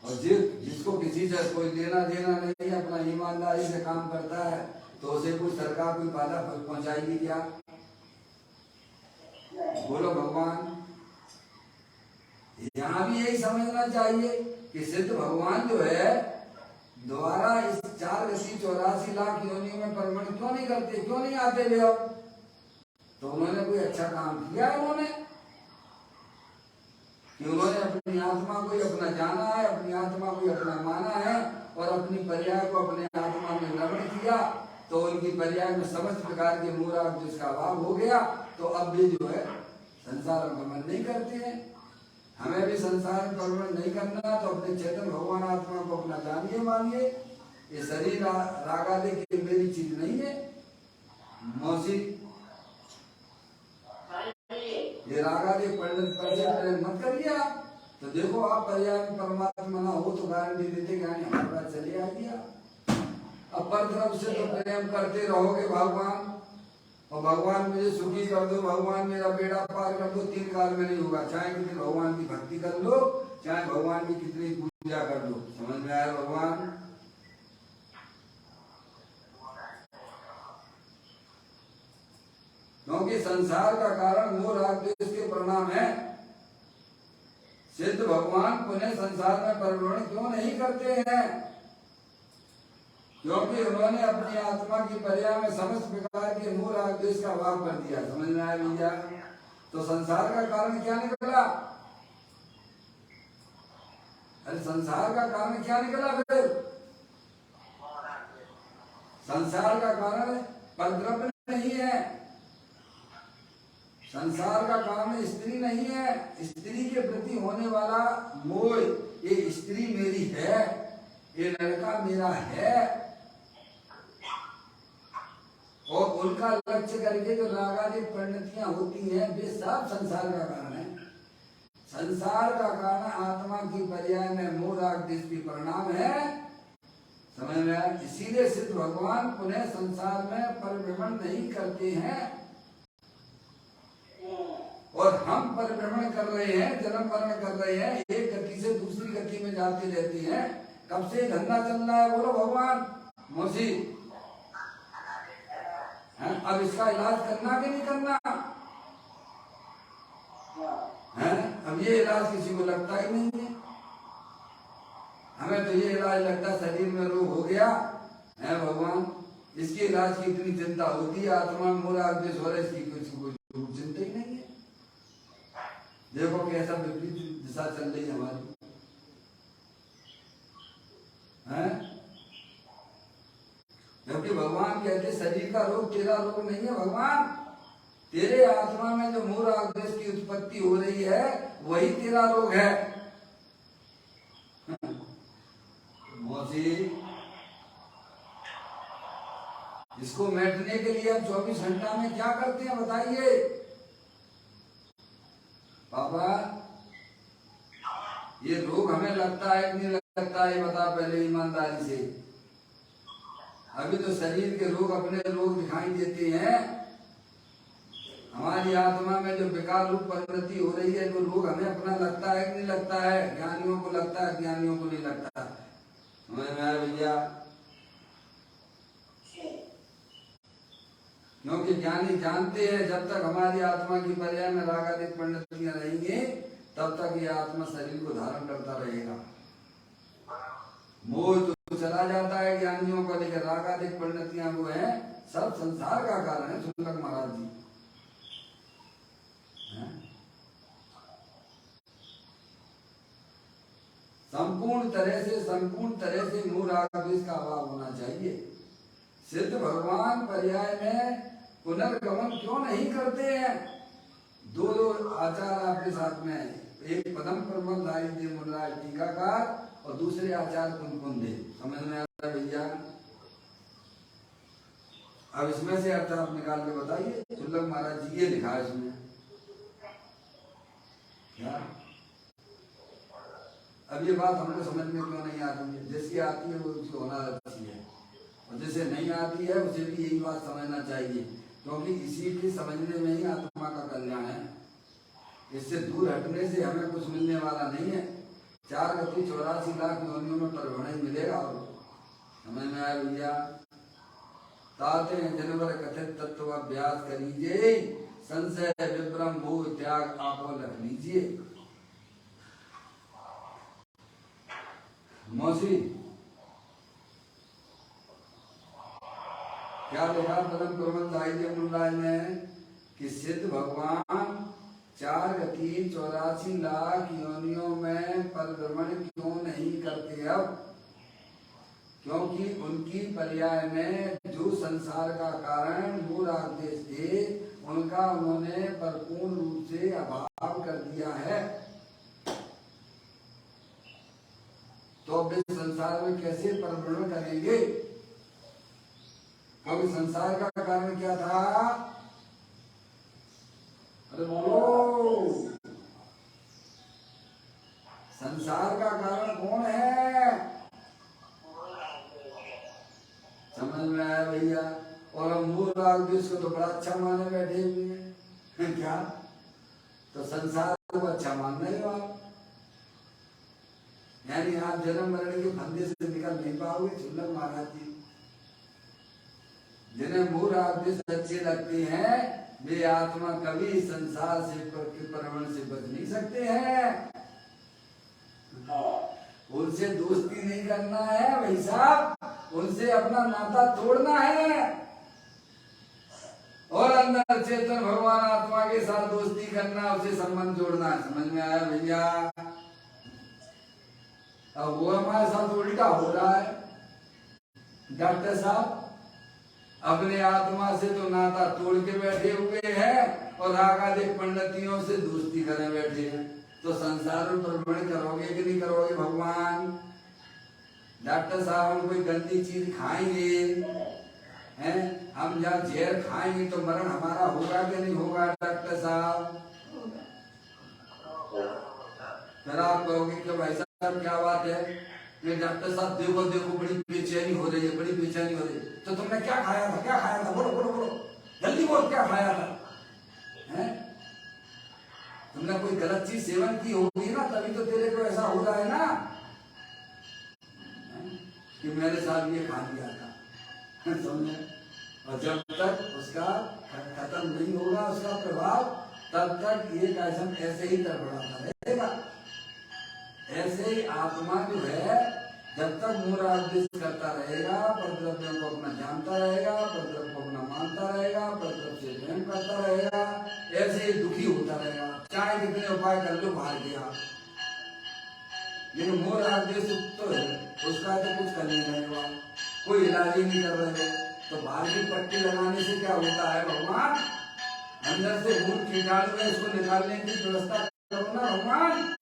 और जिसको किसी से कोई लेना देना नहीं, अपना ईमानदारी से काम करता है, तो उसे कोई सरकार कोई बाधा पहुंचाएगी क्या? बोलो भगवान। यहाँ भी यही समझना चाहिए कि सिद्ध भगवान जो है दोबारा इस 4 गति 84 लाख योनियों में परिभ्रमण क्यों नहीं करते, क्यों नहीं आते वे? तो उन्होंने कोई अच्छा काम किया उन्होंने कि उन्होंने अपनी आत्मा को ही अपना जाना है, अपनी आत्मा को ही अपना माना है, और अपनी पर्याय को अपने आत्मा में लवण किया, तो उनकी पर्याय में समस्त प्रकार के मूल जिसका अभाव हो गया। तो अब भी जो है संसार में भ्रमण नहीं करते हैं। हमें भी संसार में भ्रमण नहीं करना, तो अपने चेतन भगवान आत्मा को अपना जानिए, मानिए। ये शरीर रागादि की मेरी चीज नहीं है मौसी। ये रागादि पंडित प्रेम मत करिए आप। तो देखो आप पर्याय में परमात्मा ना हो तो गारंटी देते ज्ञानी हमारे पास चले आइए आप। अब पर तरफ से तो प्रेम करते रहोगे भगवान, और भगवान मुझे सुखी कर दो, भगवान मेरा बेड़ा पार कर दो, 3 काल में नहीं होगा। चाहे कितनी भगवान की भक्ति कर लो, चाहे भगवान की कितनी पूजा कर लो। समझ में आया भगवान? क्योंकि संसार का कारण मोह राग द्वेष के परिणाम है। सिद्ध भगवान पुनः संसार में परिभ्रमण क्यों नहीं करते हैं? क्योंकि उन्होंने अपनी आत्मा की पर्याय में समस्त प्रकार के मूल आदेश का अभाव कर दिया। समझ में आया भैया? तो संसार का कारण क्या निकला? अरे संसार का कारण क्या निकला फिर? संसार का कारण परद्रव्य नहीं है, संसार का कारण स्त्री नहीं है। स्त्री के प्रति होने वाला मोह, ये स्त्री मेरी है, ये लड़का मेरा है, और उनका लक्ष्य करके जो रागादि परिणतियां होती हैं, वे सब संसार का कारण है। संसार का कारण आत्मा की पर्याय में मोह राग द्वेष की परिणाम है। समझ में आया? इसीलिए सिद्ध भगवान पुनः संसार में परिभ्रमण नहीं करते हैं, और हम परिभ्रमण कर रहे हैं, जन्म मरण कर रहे हैं, एक गति से दूसरी गति में जाते रहते हैं। कब से धंधा चल रहा है बोलो भगवान? मौसी, अब इसका इलाज करना कि नहीं करना है? अब ये इलाज किसी को लगता ही नहीं है। हमें तो ये इलाज लगता शरीर में रोग हो गया है भगवान, इसके इलाज की इतनी चिंता होती है, आत्मा में मोह राग द्वेष हो रहा है, इसकी किसी को चिंता ही नहीं है। देखो कैसा विपरीत दिशा चल रही है हमारी, हैं? जबकि भगवान कहते शरीर का रोग तेरा रोग नहीं है भगवान, तेरे आत्मा में जो मूल राग द्वेष की उत्पत्ति हो रही है वही तेरा रोग है। मौसी, इसको मिटने के लिए हम 24 घंटा में क्या करते हैं बताइए पापा? ये रोग हमें लगता है कि नहीं लगता है, बता पहले ईमानदारी से। अभी तो शरीर के रोग अपने रोग दिखाई देते हैं, हमारी आत्मा में जो विकार रूप प्रवृत्ति हो रही है वो रोग हमें अपना लगता है कि नहीं लगता है? ज्ञानियों को लगता है, ज्ञानियों को नहीं लगता। भैया, क्योंकि ज्ञानी जानते हैं जब तक हमारी आत्मा की पर्याय में राग आदि प्रवृत्तियां रहेंगी तब तक ये आत्मा शरीर को धारण करता रहेगा। मोह तो चला जाता है ज्ञानियों को, लेकिन राग आदि प्रवृत्तियां वो है सब संसार का कारण है। सुनलक महाराज जी, संपूर्ण तरह से मूल राग द्वेष का अभाव होना चाहिए। सिद्ध भगवान पर्याय में पुनर्गमन क्यों नहीं करते हैं? दो आचार आपके साथ में है, एक पदम प्रबंधारी देव मुनराज टीकाकार और दूसरे आचार्य कुंकुन देव। समझ में आ रहा है भैया? अब इसमें से अर्थ आप निकाल के बताइए। सुल्लभ महाराज जी ये लिखा है इसमें क्या? अब ये बात हमको समझ में क्यों नहीं आती है? जिसकी आती है वो उसकी होना अच्छी है, और जिसे नहीं आती है उसे भी यही बात समझना चाहिए, क्योंकि इसी के समझने में ही आत्मा का कल्याण है। इससे दूर हटने से हमें कुछ मिलने वाला नहीं है। 4 गति 84 लाख योनियों में परिभ्रमण ही मिलेगा। और समझ में आया भैया? ताते जनवर कथित तत्व अभ्यास करीजिए, संशय विभ्रम मोह त्याग आपो रख लीजिए। मौसी क्या लिखा पदम प्रबंधाई मुनराज ने कि सिद्ध भगवान 4 गति 84 लाख योनियों में परिभ्रमण क्यों नहीं करते? अब क्योंकि उनकी पर्याय में जो संसार का कारण मूल राग द्वेष थे उनका उन्होंने परिपूर्ण रूप से अभाव कर दिया है। तो अब इस संसार में कैसे परिभ्रमण करेंगे? क्योंकि संसार का कारण क्या था? अरे बोलो, संसार का कारण कौन है? समझ में आया भैया? और हम मूल राग द्वेष को तो बड़ा अच्छा माने बैठे हुए हैं क्या? तो संसार को अच्छा मान रहे हो आप, यानी आप जन्म मरण के फंदे से निकल नहीं पाओगे। सुल्लभ महाराज जी, जिन्हें मूल राग द्वेष अच्छे लगते हैं वे आत्मा कभी संसार से परिभ्रमण से बच नहीं सकते हैं। उनसे दोस्ती नहीं करना है भाई साहब, उनसे अपना नाता तोड़ना है और अंदर चेतन भगवान आत्मा के साथ दोस्ती करना, उसे संबंध जोड़ना है। समझ में आया भैया? अब वो हमारे साथ उल्टा हो रहा है। डॉक्टर साहब अपने आत्मा से तो नाता तोड़ के बैठे हुए हैं और रागादिक पंडितियों से दोस्ती करने बैठे हैं। तो संसार में परिभ्रमण करोगे कि नहीं करोगे भगवान? डॉक्टर साहब हम कोई गंदी चीज खाएंगे हैं, हम जहाँ जहर खाएंगे तो मरण हमारा होगा कि नहीं होगा? डॉक्टर साहब फिर आप कहोगे कि भाई साहब क्या बात है? ये डॉक्टर साहब देखो देखो बड़ी बेचैनी हो रही है, बड़ी बेचैनी हो रही है। तो तुमने क्या खाया था? क्या खाया था? बोलो बोलो बोलो, जल्दी बोल, क्या खाया था? हैं? तुमने कोई गलत चीज सेवन की होगी ना, तभी तो तेरे को ऐसा हो रहा है ना कि मेरे साथ ये खा लिया था। समझे? और जब तक उसका खत्म नहीं होगा उसका प्रभाव, तब तक ये कैसन ऐसे ही तड़फड़ाता रहेगा। ऐसे ही आत्मा जो है जब तक मूल राग द्वेष करता रहेगा, परद्रव्यों को अपना जानता रहेगा, परद्रव्य को अपना मानता रहेगा, परद्रव्य से प्रेम करता रहेगा, ऐसे ही दुखी होता रहेगा। चाहे कितने उपाय लेकिन मोर राग देश तो है, उसका तो कुछ कर नहीं रहे हो, कोई इलाज ही नहीं कर रहे हो। तो बाहर की पट्टी लगाने से क्या होता है भगवान? अंदर से भूत कीटाणु है, इसको निकालने की व्यवस्था करो ना भगवान।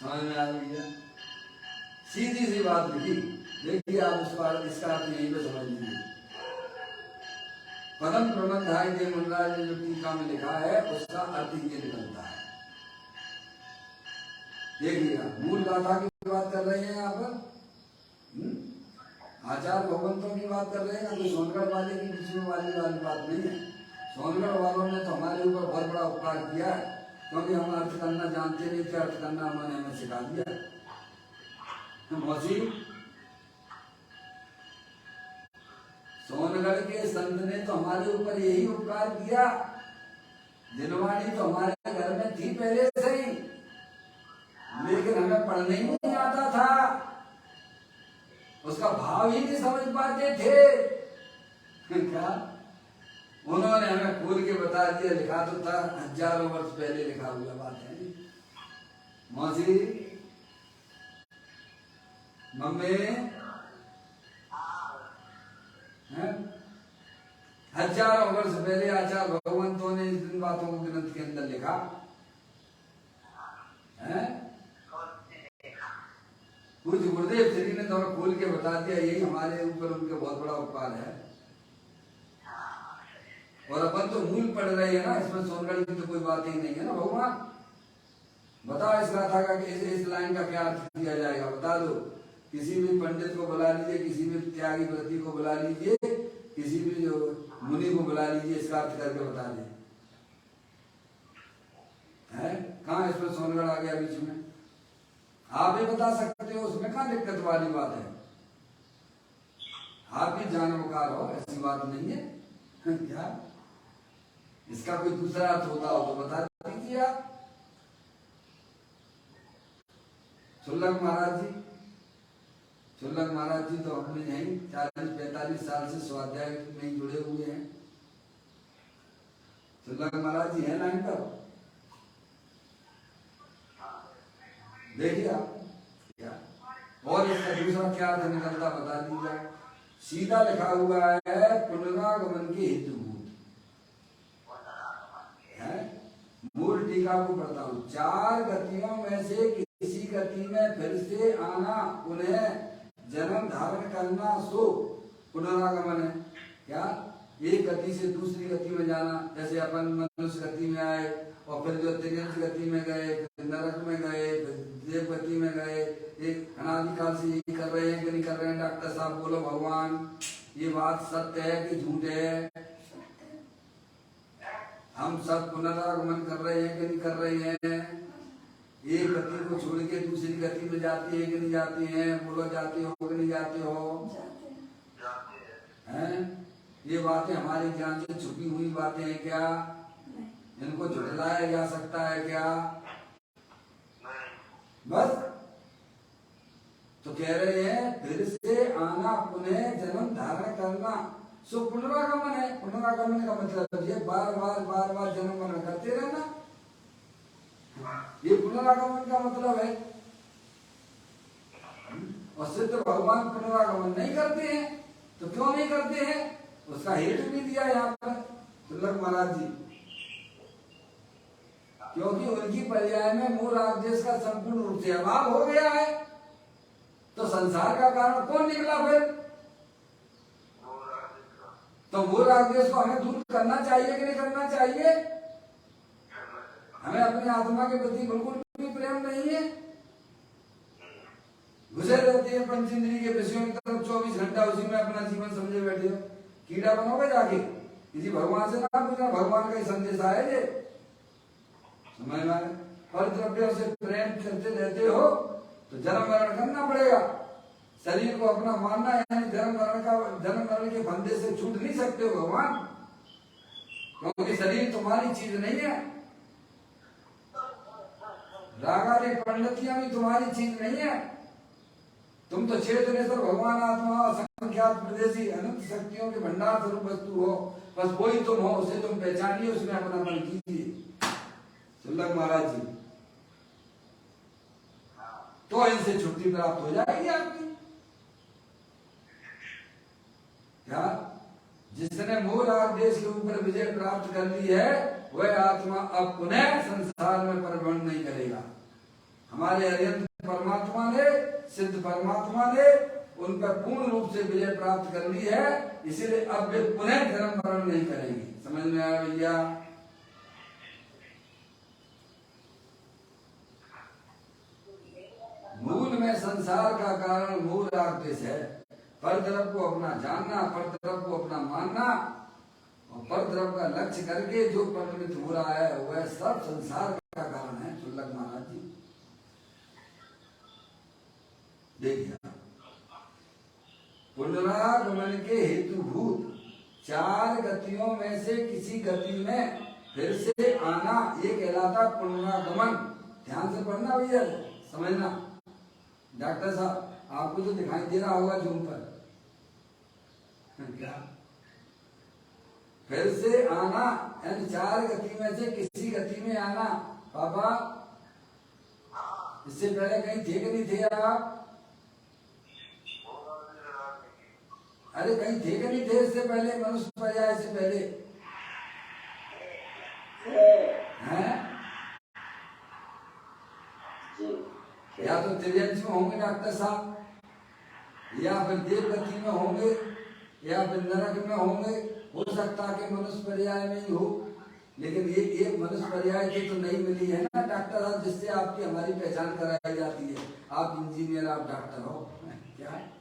समझ में आ गई है? सीधी सी बात लिखी, देखिए आप इसका अर्थ यहीं पे समझ लीजिए। पदम प्रबंधाय के मुनराज ने जो टीका में लिखा है उसका अर्थ ये निकलता है। देखिएगा, मूल गाथा की बात कर रहे हैं यहाँ पर, आचार भगवंतों की बात कर रहे हैं, कोई सोनगढ़ वाले की बीच में वाली बात नहीं है। सोनगढ़ वालों ने तो हमारे ऊपर बहुत बड़ा उपकार किया है, क्योंकि हम अर्थ करना जानते नहीं थे, अर्थ करना उन्होंने हमें सिखा दिया। मौसी, सोनगढ़ के संत ने तो हमारे ऊपर यही उपकार किया। दिनवाणी तो हमारे घर में थी पहले से ही, लेकिन हमें पढ़ने ही नहीं आता था, उसका भाव ही नहीं समझ पाते थे। क्या उन्होंने हमें खोल के बता दिया, लिखा तो था हजारों वर्ष पहले लिखा हुआ बात है। मौसी, मम्मी, हजारों वर्ष पहले आचार्य भगवंतों ने इन बातों को ग्रंथ के अंदर लिखा है। कुछ गुरुदेव श्री ने तो खोल के बता दिया, यही हमारे ऊपर उनका बहुत बड़ा उपकार है। और अपन तो मूल पढ़ रहे हैं ना, इसमें सोनगढ़ की तो कोई बात ही नहीं है ना। भगवान बताओ इस गाथा का, इस लाइन का क्या अर्थ किया जाएगा, बता दो। किसी भी पंडित को बुला लीजिए, किसी भी त्यागी व्रती को बुला लीजिए, किसी भी जो मुनि को बुला लीजिए, इसका अर्थ करके बता दें। है कहाँ इसमें सोनगढ़ आ गया बीच में? आप ही बता सकते हो, उसमें कहाँ दिक्कत वाली बात है? आप ही जानवकार हो, ऐसी बात नहीं है। क्या इसका कोई दूसरा अर्थ होता हो तो बता दीजिए आप। शुल्लक महाराज जी, शुल्लक महाराज जी तो अपने यही 40-45 साल से स्वाध्याय में जुड़े हुए हैं। शुल्लक महाराज जी है लाइन पर, देखिए आप क्या, और इसका दूसरा क्या अर्थ निकलता बता दीजिए। सीधा लिखा हुआ है पुनरागमन के हेतुभूत है। मूल टीका को पढ़ता हूं, 4 गतियों में से किसी गति में फिर से आना, उन्हें जन्म धारण करना, सो पुनरागमन है। क्या एक गति से दूसरी गति में जाना, जैसे अपन मनुष्य गति में आए और फिर जो तिर्यंश गति में गए, फिर नरक में गए, फिर देव गति में गए। एक अनादिकाल से यही कर रहे हैं कि नहीं कर रहे हैं? डॉक्टर साहब बोलो भगवान, ये बात सत्य है कि झूठ है? हम सब पुनरागमन कर रहे हैं कि नहीं कर रहे हैं? एक गति को छोड़ के दूसरी गति में जाती है कि नहीं जाती हैं? बोलो जाते हो कि नहीं जाते हो? हैं? ये बातें हमारे ज्ञान से छुपी हुई बातें हैं क्या? इनको झुठलाया जा सकता है क्या? बस तो कह रहे हैं फिर से आना, पुनः जन्म धारण करना, सो पुनरागमन है। पुनरागमन का मतलब ये बार बार जन्म मरण करते रहना, ये पुनरागमन का मतलब है। और सिद्ध भगवान पुनरागमन नहीं करते हैं, तो क्यों नहीं करते हैं? उसका हेतु भी दिया यहाँ पर शुल्लक महाराज जी, क्योंकि उनकी पर्याय में मूल रागदेश का संपूर्ण रूप से अभाव हो गया है। तो संसार का कारण कौन निकला फिर? तो मूल रागदेश को हमें दूर करना चाहिए कि नहीं करना चाहिए? हमें अपनी आत्मा के प्रति बिल्कुल भी प्रेम नहीं है, घुसे रहते हैं पंचेंद्रिय के विषयों की तरफ 24 घंटा, उसी में अपना जीवन समझे बैठे हो। कीड़ा बनोगे जाके, किसी भगवान से ना पूछना भगवान का ही संदेश आया ये समझ में। पर द्रव्यों से प्रेम करते रहते हो तो जन्म मरण करना पड़ेगा। शरीर को अपना मानना है, यानी जन्म मरण के फंदे से छूट नहीं सकते हो भगवान, क्योंकि शरीर तुम्हारी चीज नहीं है। रागादि पंडितियां भी तुम्हारी चीज नहीं है। तुम तो चेतनेश्वर भगवान आत्मा असंख्यात प्रदेशी अनंत शक्तियों के भंडार स्वरूप वस्तु हो, बस वही तुम हो, उसे तुम पहचानिए, उसमें अपनापन कीजिए। सुल्लभ महाराज जी, तो इनसे छुट्टी प्राप्त हो जाएगी आपकी। क्या जिसने मूल राग देश के ऊपर विजय प्राप्त कर ली है, वह आत्मा अब पुनः संसार में परिभ्रमण नहीं करेगा। हमारे अरिहंत परमात्मा ने, सिद्ध परमात्मा ने उन पर पूर्ण रूप से विजय प्राप्त कर ली है, इसीलिए अब वे पुनः जन्म मरण नहीं करेंगे। समझ में आया भैया? मूल में संसार का कारण मूल राग देश है। पर तरफ को अपना जानना, पर तरफ को अपना मानना और पर तरफ का लक्ष्य करके जो परिणमित हो रहा है, वह सब संसार का कारण है। सुल्लभ महाराज जी देखिए, पुनरागमन के हेतुभूत 4 गतियों में से किसी गति में फिर से आना, ये कहलाता पुनरागमन। ध्यान से पढ़ना भैया, समझना। डॉक्टर साहब, आपको तो दिखाई दे रहा होगा जूम पर, क्या फिर से आना, यानी 4 गति में से किसी गति में आना। पापा, इससे पहले कहीं थे कि नहीं थे आप? अरे कहीं थे कि नहीं थे इससे पहले, मनुष्य पर्याय से पहले? हैं? या तो त्रियंश में होंगे डॉक्टर साहब, या फिर देव गति में होंगे, या फिर नरक में होंगे। हो सकता है कि मनुष्य पर्याय में ही हो, लेकिन ये एक मनुष्य पर्याय की तो नहीं मिली है ना डॉक्टर साहब, जिससे आपकी हमारी पहचान कराई जाती है। आप इंजीनियर, आप डॉक्टर हो, क्या है?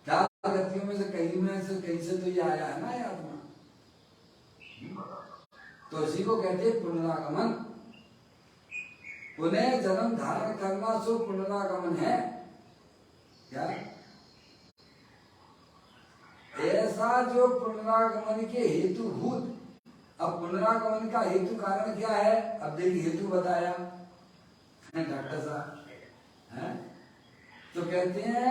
4 गतियों में से कहीं से तो ये आया है ना ये आत्मा। तो इसी को कहते हैं पुनरागमन। पुनः जन्म धारण करना सो पुनरागमन है। क्या ऐसा जो पुनरागमन के हेतुभूत, अब पुनरागमन का हेतु कारण क्या है? अब देखिए, हेतु बताया डॉक्टर साहब है, तो कहते हैं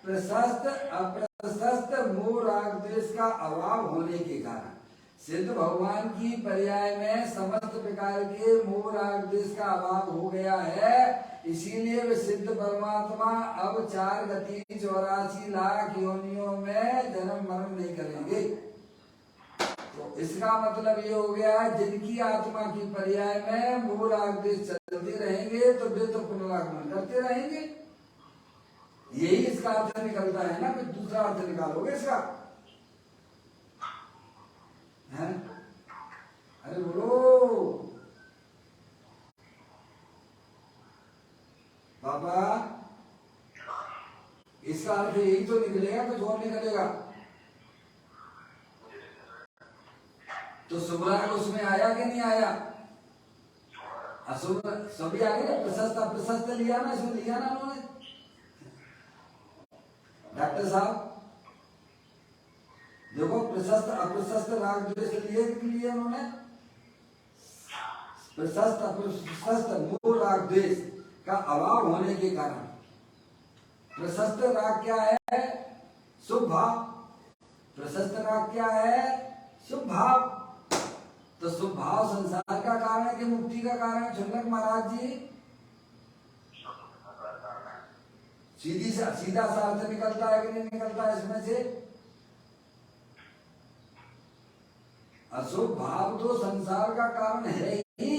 प्रशस्त अप्रशस्त मोह राग द्वेष का अभाव होने के कारण सिद्ध भगवान की पर्याय में समस्त प्रकार के मोह राग द्वेष का अभाव हो गया है। इसीलिए वे सिद्ध परमात्मा अब 4 गति 84 लाख योनियों में जन्म मरण नहीं करेंगे। तो इसका मतलब ये हो गया है, जिनकी आत्मा की पर्याय में मोह राग द्वेष चलते रहेंगे तो वे तो पुनरागमन करते रहेंगे। यही इसका अर्थ निकलता है ना, फिर दूसरा अर्थ निकालोगे इसका है? अरे बोलो बाबा, इसका अर्थ यही तो निकलेगा, कुछ और निकलेगा? तो शुभराग उसमें आया कि नहीं आया? अशुभ सभी आ गए। प्रशस्त अप्रशस्त लिया ना, इसमें लिया ना उन्होंने डॉक्टर साहब। देखो, प्रशस्त अप्रशस्त राग द्वेष लिए उन्होंने। प्रशस्त अप्रशस्त मूल राग द्वेष का अभाव होने के कारण प्रशस्त राग क्या है? शुभ भाव। प्रशस्त राग क्या है? शुभ भाव। तो शुभ भाव संसार का कारण है कि मुक्ति का कारण है? चुनक महाराज जी, सीधा सा अर्थ निकलता है कि नहीं निकलता है इसमें से? अशुभ भाव तो संसार का कारण है ही।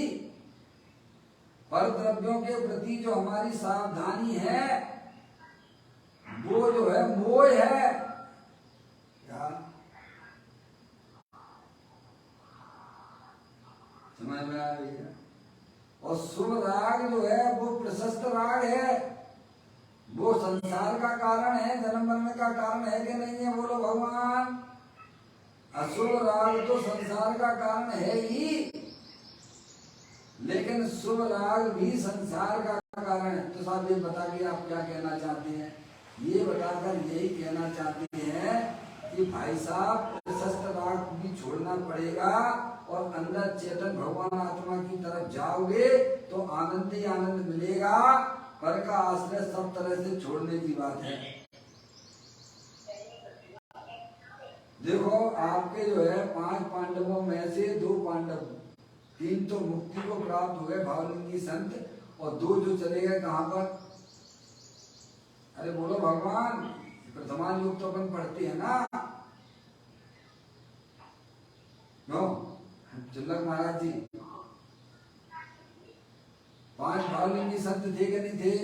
पर द्रव्यों के प्रति जो हमारी सावधानी है, वो जो है मोह है। क्या समझ में आ रही है? और शुभ राग जो है वो प्रशस्त राग है, वो संसार का कारण है, जन्म मरण का कारण है कि नहीं है? बोलो भगवान। अशुभ राग तो संसार का कारण है ही, लेकिन शुभ राग भी संसार का कारण है। तो साहब ये बता के आप क्या कहना चाहते हैं? ये बताकर यही कहना चाहते हैं कि भाई साहब, प्रशस्त राग भी छोड़ना पड़ेगा और अंदर चेतन भगवान आत्मा की तरफ जाओगे तो आनंद ही आनंद मिलेगा। पर का आश्रय सब तरह से छोड़ने की बात है। देखो आपके जो है 5 पांडवों में से 2 पांडव, 3 तो मुक्ति को प्राप्त हो गए भावलिंगी संत, और 2 जो चले गए कहां पर? अरे बोलो भगवान, प्रथमान योग तो अपन पढ़ते हैं ना। नो चुल्लक महाराज जी 5 भावलिंगी संत थे कि नहीं थे?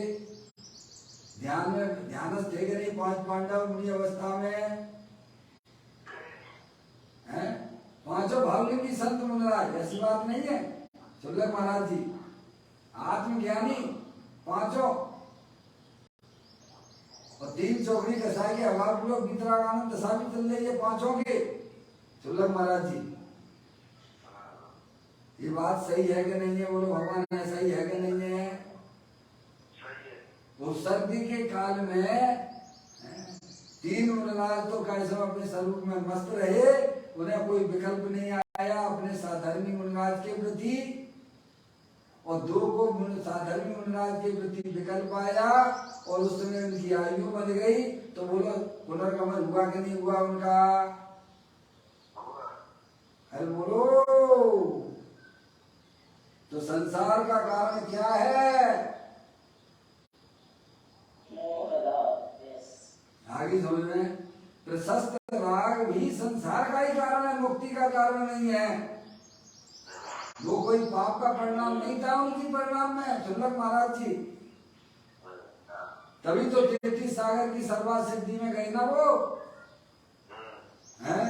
ध्यान में ध्यानस्थ थे कि नहीं 5 पांडव मुनि अवस्था में? हैं? 5 भावलिंगी संत मुनिराज, ऐसी बात नहीं है चुल्लक महाराज जी। आत्मज्ञानी 5, और 3 चौकड़ी कसाई के अभाव लोग वितरागानंद दशा भी चल रही है 5 के। चुल्लक महाराज जी ये बात सही है कि नहीं है? बोलो भगवान, ऐसा ही है कि नहीं है? वो सर्दी के काल में 3 मुनिराज तो कैसे अपने स्वरूप में मस्त रहे, उन्हें कोई विकल्प नहीं आया अपने साधर्मी मुनिराज के प्रति, और 2 को साधर्मी मुनिराज के प्रति विकल्प आया, और उस समय उनकी आयु बन गई। तो बोलो पुनर्गमन हुआ कि नहीं हुआ उनका? अरे बोलो, तो संसार का कारण क्या है? आगे समझ में, प्रशस्त राग भी संसार का ही कारण है, मुक्ति का कारण नहीं है। वो कोई पाप का परिणाम नहीं था उनकी परिणाम में चुल्लक महाराज जी, तभी तो 33 सागर की सर्वा सिद्धि में गई ना वो हैं।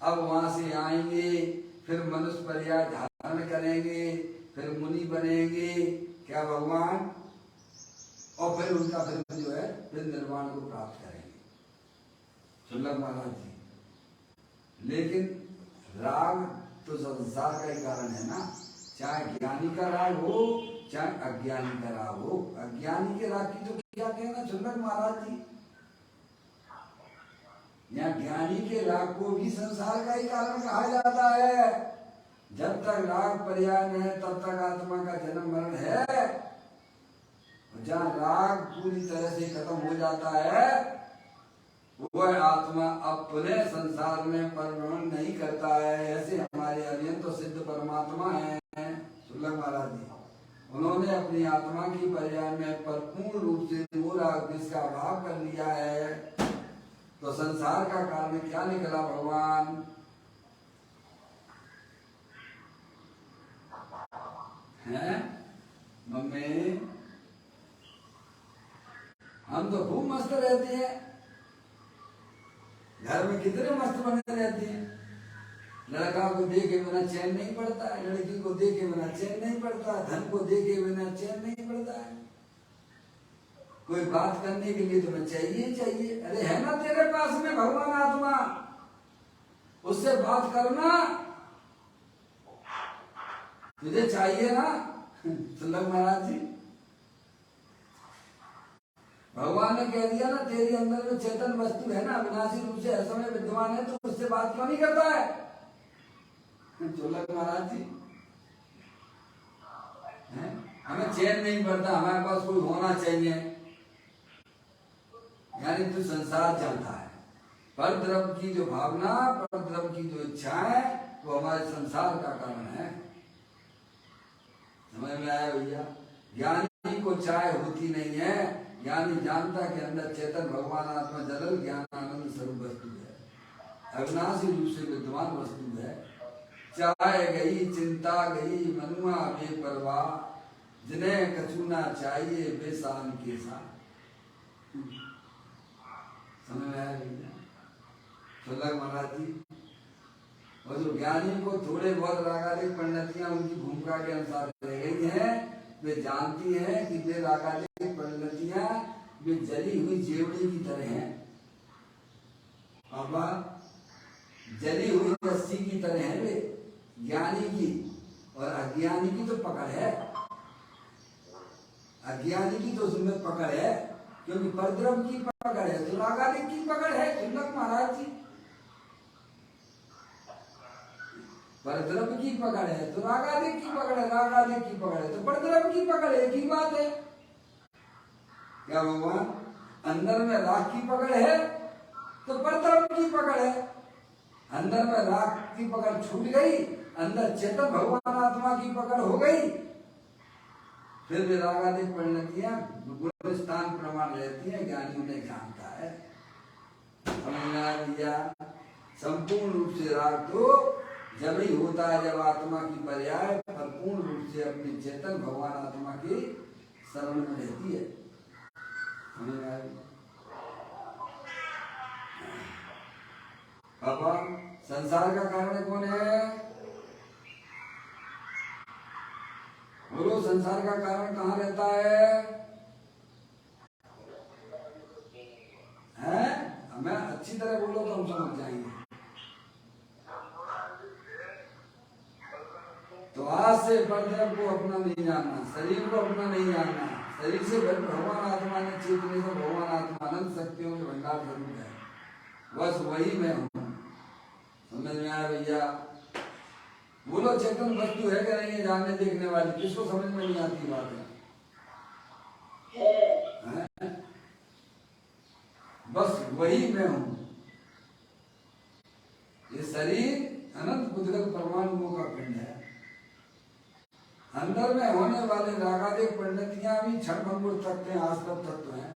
अब वहां से आएंगे, फिर मनुष्य पर्याय धारण करेंगे, फिर मुनि बनेंगे क्या भगवान, और फिर उनका फिर जो है फिर निर्वाण को प्राप्त करेंगे चुल्लक महाराज जी। लेकिन राग तो संसार का ही कारण है ना, चाहे ज्ञानी का राग हो चाहे अज्ञानी का राग हो। अज्ञानी के राग की तो क्या कहना चुल्लक महाराज जी, या ज्ञानी के राग को भी संसार का ही कारण कहा जाता है। जब तक राग पर्याय में है तब तक आत्मा का जन्म मरण है। जहाँ राग पूरी तरह से खत्म हो जाता है वह आत्मा अपने संसार में परिभ्रमण नहीं करता है। ऐसे हमारे अरिहंत तो सिद्ध परमात्मा है चुल्लक महाराज जी, उन्होंने अपनी आत्मा की पर्याय में परिपूर्ण रूप से वो राग जिसका अभाव कर लिया है। तो संसार का कारण क्या निकला भगवान? हैं मम्मी, हम तो खूब मस्त रहते हैं, घर में कितने मस्त बने रहते हैं। लड़का को देखे बिना चैन नहीं पड़ता है, लड़की को देखे बिना चैन नहीं पड़ता, धन को देखे बिना चैन नहीं पड़ता है। कोई बात करने के लिए तुम्हें चाहिए चाहिए। अरे है ना तेरे पास में भगवान आत्मा, उससे बात करना, तुझे चाहिए ना चुल्लक महाराज जी। भगवान ने कह दिया ना तेरे अंदर में चेतन वस्तु है ना, अविनाशी रूप से हर समय विद्यमान है, तो उससे बात क्यों नहीं करता है चुल्लक महाराज जी? हमें चैन नहीं पड़ता, हमारे पास कोई होना चाहिए, यानी तू संसार चलता है। पर द्रव्य की जो भावना, पर द्रव्य की जो इच्छा है वो हमारे संसार का कारण है। समझ में आया भैया? ज्ञानी को चाय होती नहीं है, ज्ञानी जानता के अंदर चेतन भगवान आत्मा जलल ज्ञान आनंद स्वरूप वस्तु है, अविनाशी रूप से विद्यमान वस्तु है। चाय गई चिंता गई मनुआ बेपरवाह, जिन्हें कछु ना चाहिए बेसान के साथ। समझ में आया भैया चुल्लक महाराज जी? और जो ज्ञानी को थोड़े बहुत रागालिक परिणतियां उनकी भूमिका के अनुसार रह गई हैं, वे जानती हैं कि वे रागालिक परिणतियां वे जली हुई जेवड़ी की तरह हैं। बाबा जली हुई रस्सी की तरह है वे ज्ञानी की, और अज्ञानी की तो पकड़ है। अज्ञानी की तो उसमें पकड़ है, क्योंकि परद्रव्य की पकड़ है, तो रागालिक की पकड़ है चुल्लक महाराज जी। परद्रव्य की पकड़ है तो रागादिक की पकड़ है, रागादिक की पकड़ है तो परद्रव्य की पकड़ है, एक ही बात है। क्या भगवान अंदर में राग की पकड़ है तो परद्रव्य की पकड़ है, अंदर में राग की पकड़ छूट गई, अंदर चेतन भगवान आत्मा की पकड़ हो गई, फिर भी रागादिक परिणतियां गुण स्थान प्रमाण रहती है, ज्ञानी उन्हें जानता है। समझ में आ गया? संपूर्ण रूप से राग तो जब ही होता है जब आत्मा की पर्याय परिपूर्ण रूप से अपनी चेतन भगवान आत्मा की शरण में रहती है। समझ में आ गया? पापा संसार का कारण कौन है? बोलो संसार का कारण कहाँ रहता है? हैं? मैं अच्छी तरह बोलो तो हम समझ जाएंगे। तो आज से परद्रव्य को अपना नहीं जानना, शरीर को अपना नहीं जानना, शरीर से भगवान आत्मा ने चेतने से भगवान आत्मा अनंत शक्तियों के भंडार जरूर है, बस वही मैं हूँ। समझ में आया भैया? बोलो चेतन वस्तु है क्या नहीं है जानने देखने वाली, किसको समझ में नहीं आती बात है? बस वही मैं हूं। ये शरीर अनंत बुद्धगत परमाणुओं का पिंड है, अंदर में होने वाले रागादिक परिणतियां भी क्षण भंगुर तत्व हैं, आश्रम तत्व हैं।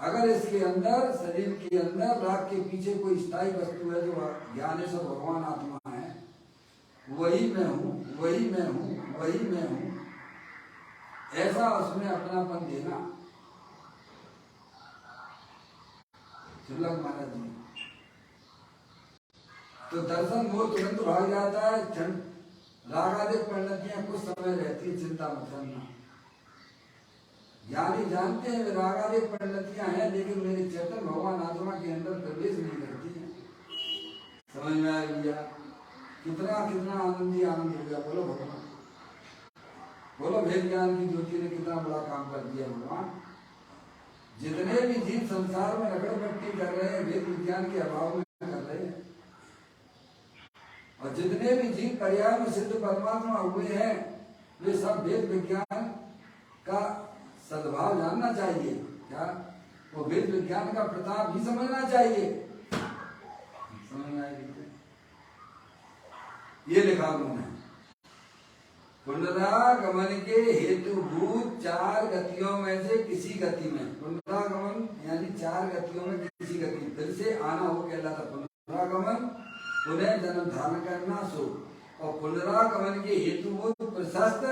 अगर इसके अंदर शरीर के अंदर राग के पीछे कोई स्थायी वस्तु है जो ज्ञानेश्वर भगवान आत्मा है, वही मैं हूँ, वही मैं हूँ, वही मैं हूँ, ऐसा उसमें अपनापन देना। सुलभ महाराज जी तो दर्शन मोह तुरंत भाग जाता है, क्षण रागादिक परिणतियां कुछ समय रहती है, चिंता मत करना। ज्ञानी जानते हैं वे रागादिक परिणतियां हैं, लेकिन मेरे चेतन भगवान आत्मा के अंदर प्रवेश नहीं करती है। समझ में आ गया? कितना कितना आनंद ही आनंद हो गया। बोलो भगवान, बोलो भेद ज्ञान की ज्योति ने कितना बड़ा काम कर दिया भगवान। जितने भी जीव संसार में रगड़पट्टी कर रहे हैं वेद विज्ञान के अभाव में कर रहे हैं, और जितने भी जीव पर्याय में सिद्ध परमात्मा हुए हैं वे सब वेद विज्ञान का सद्भाव जानना चाहिए। क्या वो वेद विज्ञान का प्रताप भी समझना चाहिए। समझना ये लिखा उन्होंने, पुनरागमन के हेतुभूत चार गतियों में से किसी गति में, पुनरागमन यानी चार गतियों में किसी गति, फिर से आना हो कहलाता पुनरागमन, पुनः जन्म धारण करना सो। और पुनरागमन के हेतुभूत प्रशस्त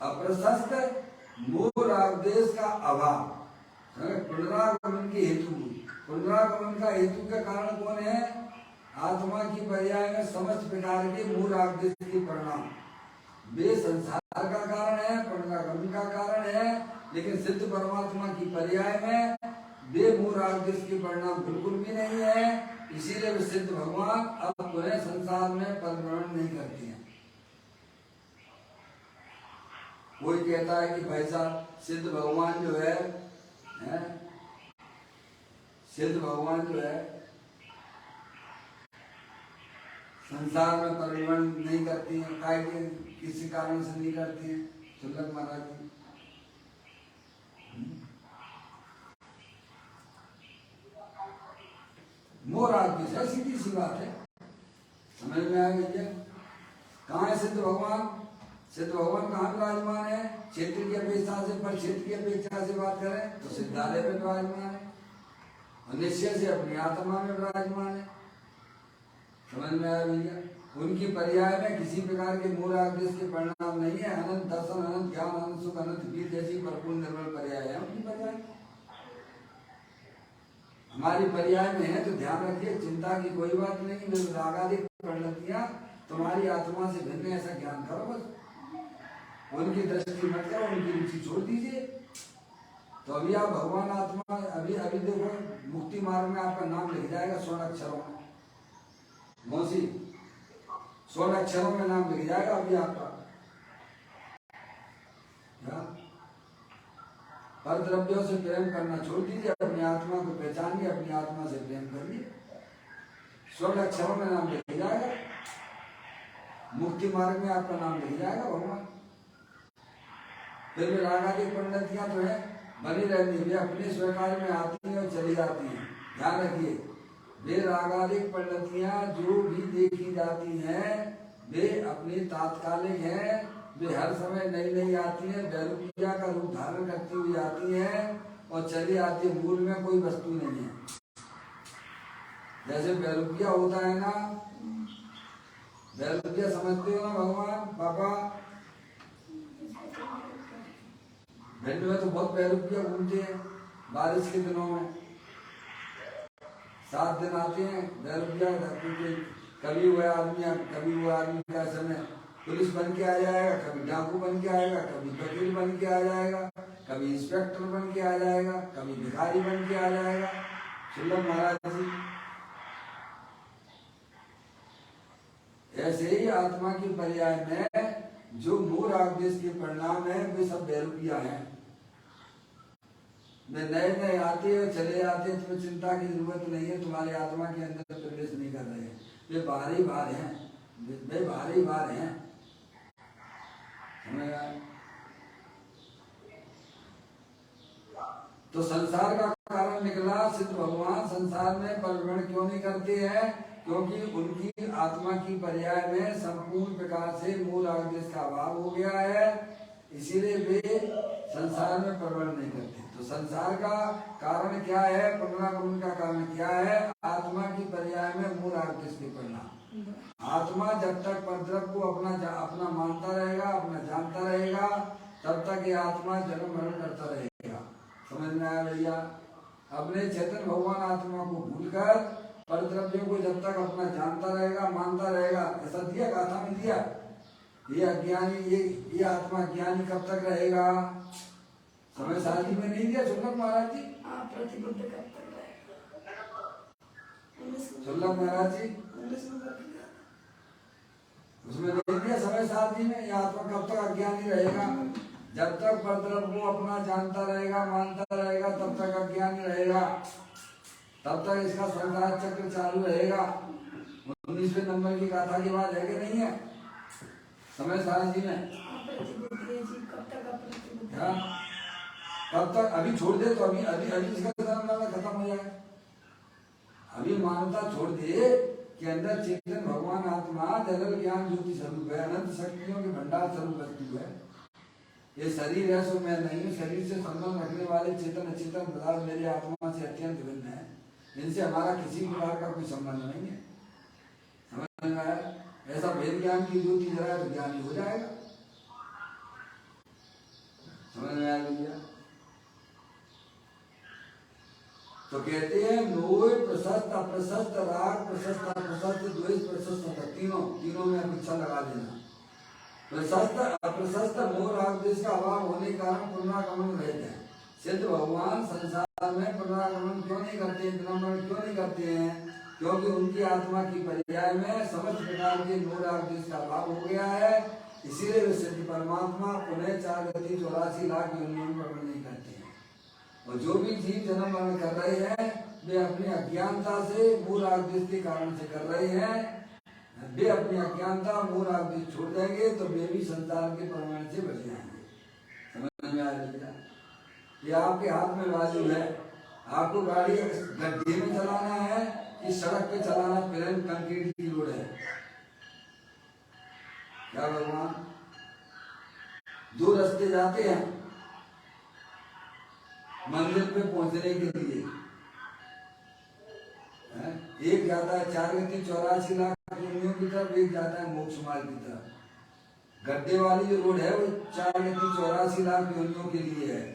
अप्रशस्त मूल आदेश का अभाव। पुनरागमन के हेतुभूत, पुनरागमन का हेतु का कारण कौन है? आत्मा की पर्याय में समस्त प्रकार के मूल आदेश के परिणाम, वे संसार का कारण है, पुनरागमन का कारण है, लेकिन सिद्ध परमात्मा की पर्याय में वे मूल आदेश के परिणाम बिल्कुल भी नहीं है। इसीलिए वे सिद्ध भगवान अब पुनः संसार में परिभ्रमण नहीं करते हैं। कोई कहता है कि भाई साहब सिद्ध भगवान जो है सिद्ध भगवान जो है संसार में परिभ्रमण नहीं करती हैं, काय के किसी कारण से नहीं करती हैं। सुलभ महाराज जी मोराग है, सीधी सी बात है। समझ में आ गई है? कहाँ है सिद्ध भगवान? सिद्ध भगवान कहाँ विराजमान है? क्षेत्र की अपेक्षा से, पर क्षेत्र की अपेक्षा से बात करें तो सिद्धालय में विराजमान है, और निश्चय से अपनी आत्मा में विराजमान है। समझ में आया भैया? उनकी पर्याय में किसी प्रकार के मूल आदेश के परिणाम नहीं है। अनंत दर्शन, अनंत ज्ञान, अनंत सुख, अनंत वीर जैसी परिपूर्ण निर्मल पर्याय है उनकी पर्याय। हमारी पर्याय में है तो ध्यान रखिए, चिंता की कोई बात नहीं। रागादिक परिणतियां तुम्हारी आत्मा से भिन्न, ऐसा ज्ञान करो बस। उनकी दृष्टि मत करो, उनकी रुचि छोड़ दीजिए। तो अभी आप भगवान आत्मा, अभी अभी देखो मुक्ति मार्ग में आपका नाम लिख जाएगा स्वर्ण अक्षरों में। मौसी स्वर्ण अक्षरों में नाम लिख जाएगा अभी आपका। पर द्रव्यों से प्रेम करना छोड़ दीजिए, अपनी आत्मा को पहचानिए, अपनी आत्मा से प्रेम करिए, स्वर्ण अक्षरों में नाम लिख जाएगा। मुक्ति मार्ग में आपका नाम लिख जाएगा भगवान। फिर भी रागादि पंडितियां तो है बनी रहती, वे अपने स्वीकार में आती हैं और चली जाती हैं। ध्यान रखिए, वे रागादिक पंडितियां जो भी देखी जाती हैं वे अपनी तात्कालिक हैं, वे हर समय नई नई आती हैं, बैरुपिया का रूप धारण करती हुई आती हैं और चली आती है। मूल में कोई वस्तु नहीं है। जैसे बैरुपिया होता है ना, बैरुपिया समझते हो ना भगवान पापा? भिंड में तो बहुत बैरुपिया घूमते हैं बारिश के दिनों में। 7 दिन आते हैं बैरुपिया, कभी वो आदमी का समय पुलिस बन के आ जाएगा, कभी डाकू बन के आएगा, कभी वकील बन के आ जाएगा, कभी इंस्पेक्टर बन के आ जाएगा, कभी भिखारी बन के आ जाएगा। सुल्लभ महाराज जी ऐसे ही आत्मा की पर्याय में जो मूल आदेश के परिणाम है वे सब बैरुपिया हैं। वे नए नए आते हैं चले जाते हैं, तुम्हें चिंता की जरूरत नहीं है, तुम्हारे आत्मा के अंदर प्रवेश नहीं कर रहे हैं। वे बाहर ही बाहर हैं, वे बाहर ही बाहर हैं। समझ आए? तो संसार का कारण निकला सिद्ध भगवान संसार में परिभ्रमण क्यों नहीं करते हैं? क्योंकि उनकी आत्मा की पर्याय में संपूर्ण प्रकार से मूल आदेश का अभाव हो गया है, इसीलिए वे संसार में परिभ्रमण नहीं करते। तो संसार का कारण क्या है? पुनरागमन का कारण क्या है? आत्मा की पर्याय में मूल आदेश के परिणाम। आत्मा जब तक परद्रव्य को अपना मानता रहेगा, अपना जानता रहेगा, तब तक ये आत्मा जन्म मरण करता रहेगा। समझ में आया भैया? अपने चेतन भगवान आत्मा को भूलकर परद्रव्यों को जब तक अपना जानता रहेगा, मानता रहेगा, ऐसा दिया गाथा में दिया। ये अज्ञानी, ये आत्मा ज्ञानी कब तक रहेगा? समय सारणी में नहीं दिया सुल्लभ महाराज जी? प्रतिबुद्ध कब तक रहेगा? सुल्लभ महाराज जी उसमें नहीं दिया समय सारणी में, ये आत्मा कब तक अज्ञानी रहेगा? जब तक परद्रव्य को अपना जानता रहेगा, मानता रहेगा, तब तक अज्ञानी रहेगा, तब तक इसका संसार चक्र चालू रहेगा। 19वें नंबर की गाथा की बात है कि नहीं है समय सारणी में? कब तक? अभी छोड़ दे तो अभी इसका जन्म खत्म हो जाए। अभी मानवता छोड़ दे कि अंदर चेतन भगवान आत्मा जगल ज्ञान ज्योति स्वरूप है, अनंत शक्तियों के भंडार स्वरूप वस्तु है। ये शरीर है सो मैं नहीं हूँ, शरीर से संबंध रखने वाले चेतन अचेतन पदार्थ मेरी आत्मा से अत्यंत भिन्न है, इनसे हमारा किसी प्रकार का कोई संबंध नहीं है। समझ में आया? ऐसा भेद ज्ञान की ज्योति जरा तो ज्ञानी हो जाएगा। समझ में आया भैया? तो कहते हैं नोय प्रशस्त अप्रशस्त, राग प्रशस्त अप्रशस्त, द्वेष प्रशस्त, तीनों में अपेक्षा लगा देना। प्रशस्त अप्रशस्त मोह राग द्वेष का अभाव होने के कारण पुनरागमन रहते हैं। सिद्ध भगवान संसार में पुनरागमन क्यों नहीं करते, पुनर्गमन क्यों नहीं करते हैं? क्योंकि उनकी आत्मा की पर्याय में समस्त प्रकार के मोह राग द्वेष का अभाव हो गया है, इसीलिए वे सिद्ध परमात्मा पुनः 4 गति 84 लाख योनियों में प्रकट नहीं करते हैं। और जो भी जीव जन्म मरण कर रहे हैं वे अपनी अज्ञानता से मोह राग द्वेष के कारण से कर रहे हैं। वे अपनी अज्ञानता मोह राग द्वेष छोड़ देंगे तो वे भी संसार के परिमाण से बच जाएंगे। समझ में आया? ये आपके हाथ में बाजू है। आपको गाड़ी गड्ढे में चलाना है कि सड़क पे चलाना, प्लेन कंक्रीट की रोड है? क्या भगवान? 2 रास्ते जाते हैं मंदिर पे पहुंचने के लिए। एक जाता है 4 गति 84 लाख योनियों की तरफ, एक जाता है मोक्ष मार्ग की तरफ। गड्ढे वाली जो रोड है वो 4 गति 84 लाख योनियों के लिए है।